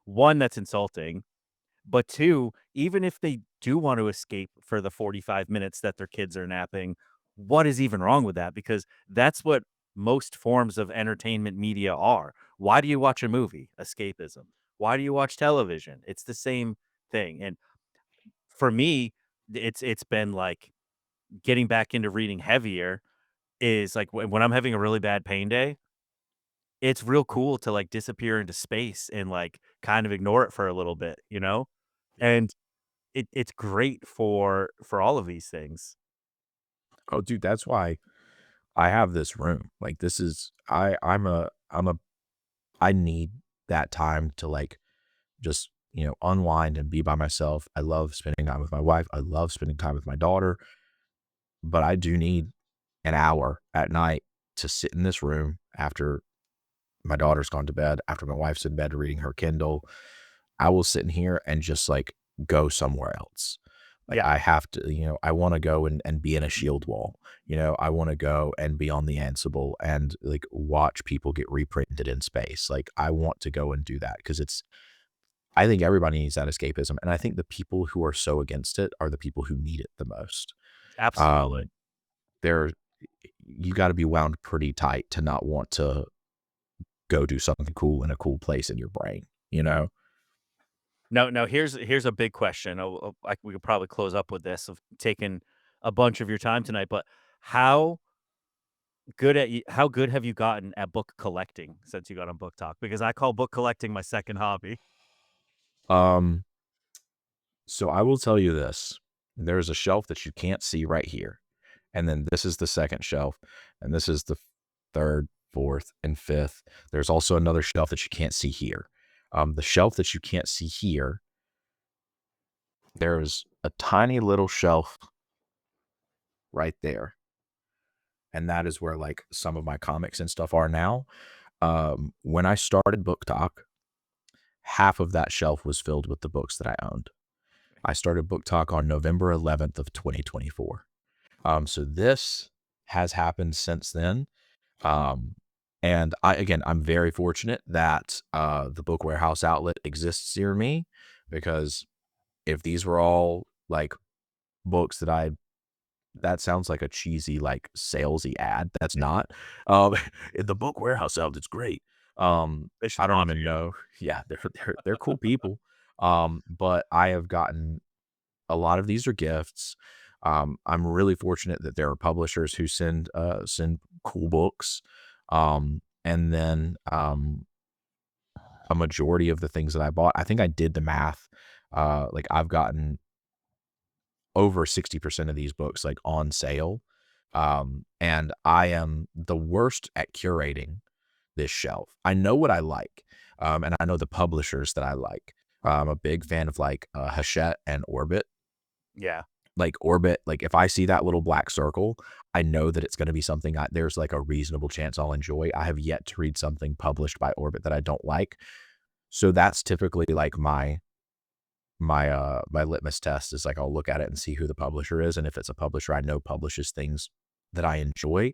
1, that's insulting, but 2, even if they do want to escape for the 45 minutes that their kids are napping, what is even wrong with that? Because that's what most forms of entertainment media are. Why do you watch a movie? Escapism. Why do you watch television? It's the same thing, and for me, it's been, like, getting back into reading heavier is, like, when I'm having a really bad pain day, it's real cool to, like, disappear into space and, like, kind of ignore it for a little bit, you know? And it's great for all of these things. Oh, dude, that's why I have this room. Like, this is I need that time to, like, just, unwind and be by myself. I love spending time with my wife. I love spending time with my daughter, but I do need an hour at night to sit in this room after my daughter's gone to bed, after my wife's in bed reading her Kindle. I will sit in here and just, like, go somewhere else. Like, Yeah, I have to, I wanna go and be in a shield wall, I wanna go and be on the Ansible and, like, watch people get reprinted in space. Like, I want to go and do that because I think everybody needs that escapism, and I think the people who are so against it are the people who need it the most. absolutely. Um, there you gotta be wound pretty tight to not want to go do something cool in a cool place in your brain, you know? No, here's a big question. We could probably close up with this of taking a bunch of your time tonight, but how how good have you gotten at book collecting since you got on Book Talk? Because I call book collecting my second hobby. Um, so I will tell you this, there's a shelf that you can't see right here, and then this is the second shelf, and this is the 3rd, 4th, and 5th. There's also another shelf that you can't see here. The shelf that you can't see here, there's a tiny little shelf right there, and that is where, like, some of my comics and stuff are now. When I started BookTok, half of that shelf was filled with the books that I owned. I started BookTok on November 11th of 2024. So this has happened since then. Um, and I'm very fortunate that the Book Warehouse outlet exists near me because if these were all like books that sounds like a cheesy, like salesy ad. That's not. Um, the Book Warehouse outlet's great. They I should don't sponsor even you. know. Yeah, they're cool people. But I have gotten a lot of these are gifts. I'm really fortunate that there are publishers who send cool books. And then a majority of the things that I bought, I think I did the math. Like I've gotten over 60% of these books like on sale. And I am the worst at curating this shelf. I know what I like. And I know the publishers that I like. I'm a big fan of like Hachette and Orbit. Yeah. Like Orbit, like if I see that little black circle, I know that it's going to be something there's like a reasonable chance I'll enjoy. I have yet to read something published by Orbit that I don't like. So that's typically like my litmus test is like I'll look at it and see who the publisher is, and if it's a publisher I know publishes things that I enjoy.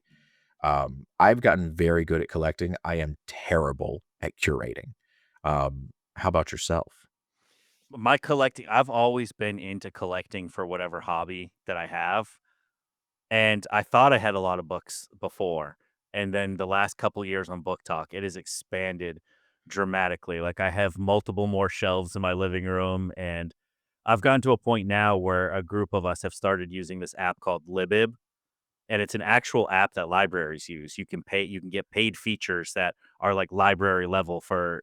I've gotten very good at collecting. I am terrible at curating. How about yourself? My collecting I've always been into collecting for whatever hobby that I have. And I thought I had a lot of books before, and then the last couple years on Book Talk, it has expanded dramatically. Like, I have multiple more shelves in my living room, and I've gotten to a point now where a group of us have started using this app called Libib, and it's an actual app that libraries use. You can get paid features that are like library level for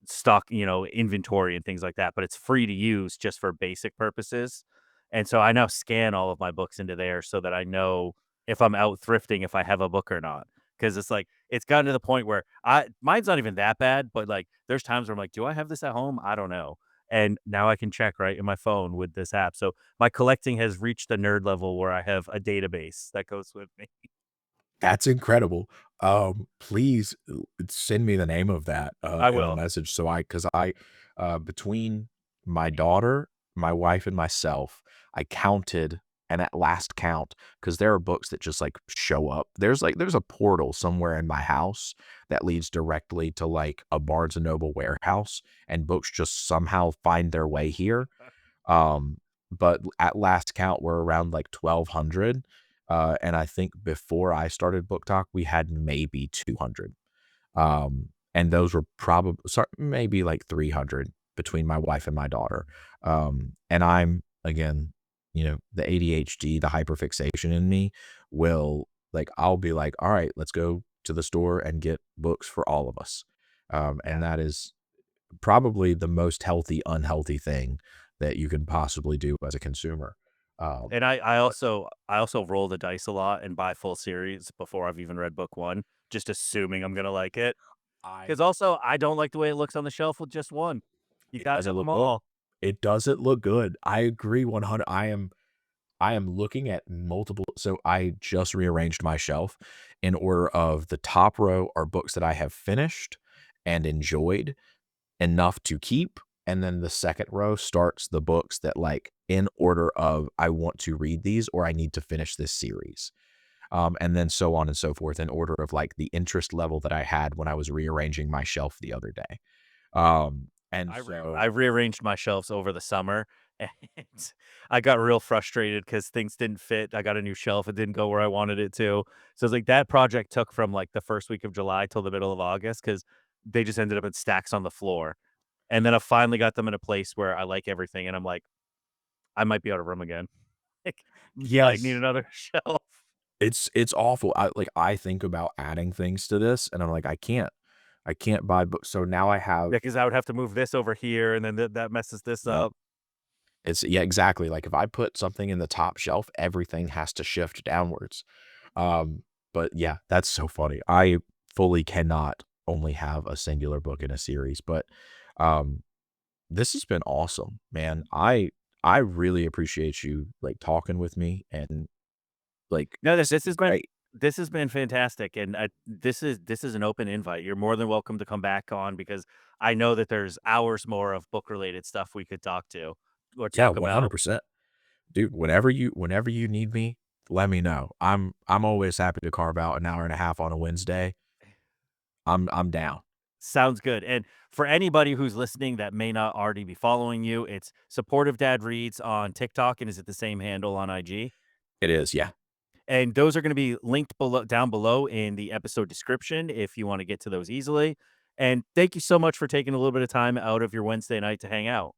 stock, inventory and things like that, but it's free to use just for basic purposes. And so I now scan all of my books into there so that I know if I'm out thrifting, if I have a book or not. Cause it's like, it's gotten to the point where mine's not even that bad, but like there's times where I'm like, do I have this at home? I don't know. And now I can check right in my phone with this app. So my collecting has reached the nerd level where I have a database that goes with me. That's incredible. Please send me the name of that I in a will. message so because between my daughter, my wife, and myself, I counted. and at last count, because there are books that just, like, show up. There's a portal somewhere in my house that leads directly to, like, a Barnes& and Noble warehouse, and books just somehow find their way here. Um, but at last count, we're around, like, 1,200, and I think before I started BookTok, we had maybe 200. And those were probably maybe like 300 between my wife and my daughter. And I'm again, the ADHD, the hyperfixation in me will like I'll be like, all right, let's go to the store and get books for all of us. And Yeah. that is probably the most healthy, unhealthy thing that you can possibly do as a consumer. And I But also I also roll the dice a lot and buy full series before I've even read book 1, just assuming I'm gonna like it. I Because also, I don't like the way it looks on the shelf with just 1. You it gotta doesn't have look them good. all. It doesn't look good. I agree 100. I am looking at multiple so I just rearranged my shelf in order of the top row are books that I have finished and enjoyed enough to keep, and then the second row starts the books that, like, in order of I want to read these or I need to finish this series. And then so on and so forth in order of, like, the interest level that I had when I was rearranging my shelf the other day. And so I rearranged my shelves over the summer, and I got real frustrated because things didn't fit. I got a new shelf, it didn't go where I wanted it to. So, it's like that project took from, like, the 1st week of July till the middle of August because they just ended up in stacks on the floor. And then I finally got them in a place where I like everything, and I'm like, "I might be out of room again." Like, I need yes. another shelf. It's awful. I think about adding things to this, and I'm like, "I can't. I can't buy books." So now I have Yeah, because I would have to move this over here, and then that messes this Yep. up. It's yeah, exactly. Like, if I put something in the top shelf, everything has to shift downwards. Um, but yeah, that's so funny. I fully cannot only have a singular book in a series, but, um, this has been awesome, man. I really appreciate you, like, talking with me and, like, No, this is great. this has been fantastic, and, this is an open invite. You're more than welcome to come back on because I know that there's hours more of book-related stuff we could talk to or Yeah, talk about. 100%. Dude, whenever you need me, let me know. I'm always happy to carve out an hour and a half on a Wednesday. I'm down. Sounds good, and for anybody who's listening that may not already be following you, it's Supportive Dad Reads on TikTok, and is it the same handle on IG? It is, yeah. And those are gonna be linked below down below in the episode description if you wanna get to those easily, and thank you so much for taking a little bit of time out of your Wednesday night to hang out.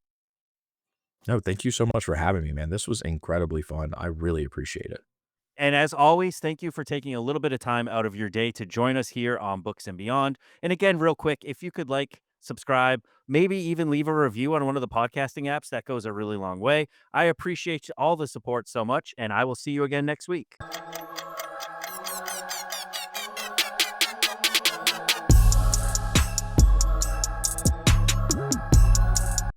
No, thank you so much for having me, man. This was incredibly fun. I really appreciate it. And as always, thank you for taking a little bit of time out of your day to join us here on Books and Beyond. And again, real quick, if you could like, subscribe, maybe even leave a review on one of the podcasting apps, that goes a really long way. I appreciate all the support so much, and I will see you again next week.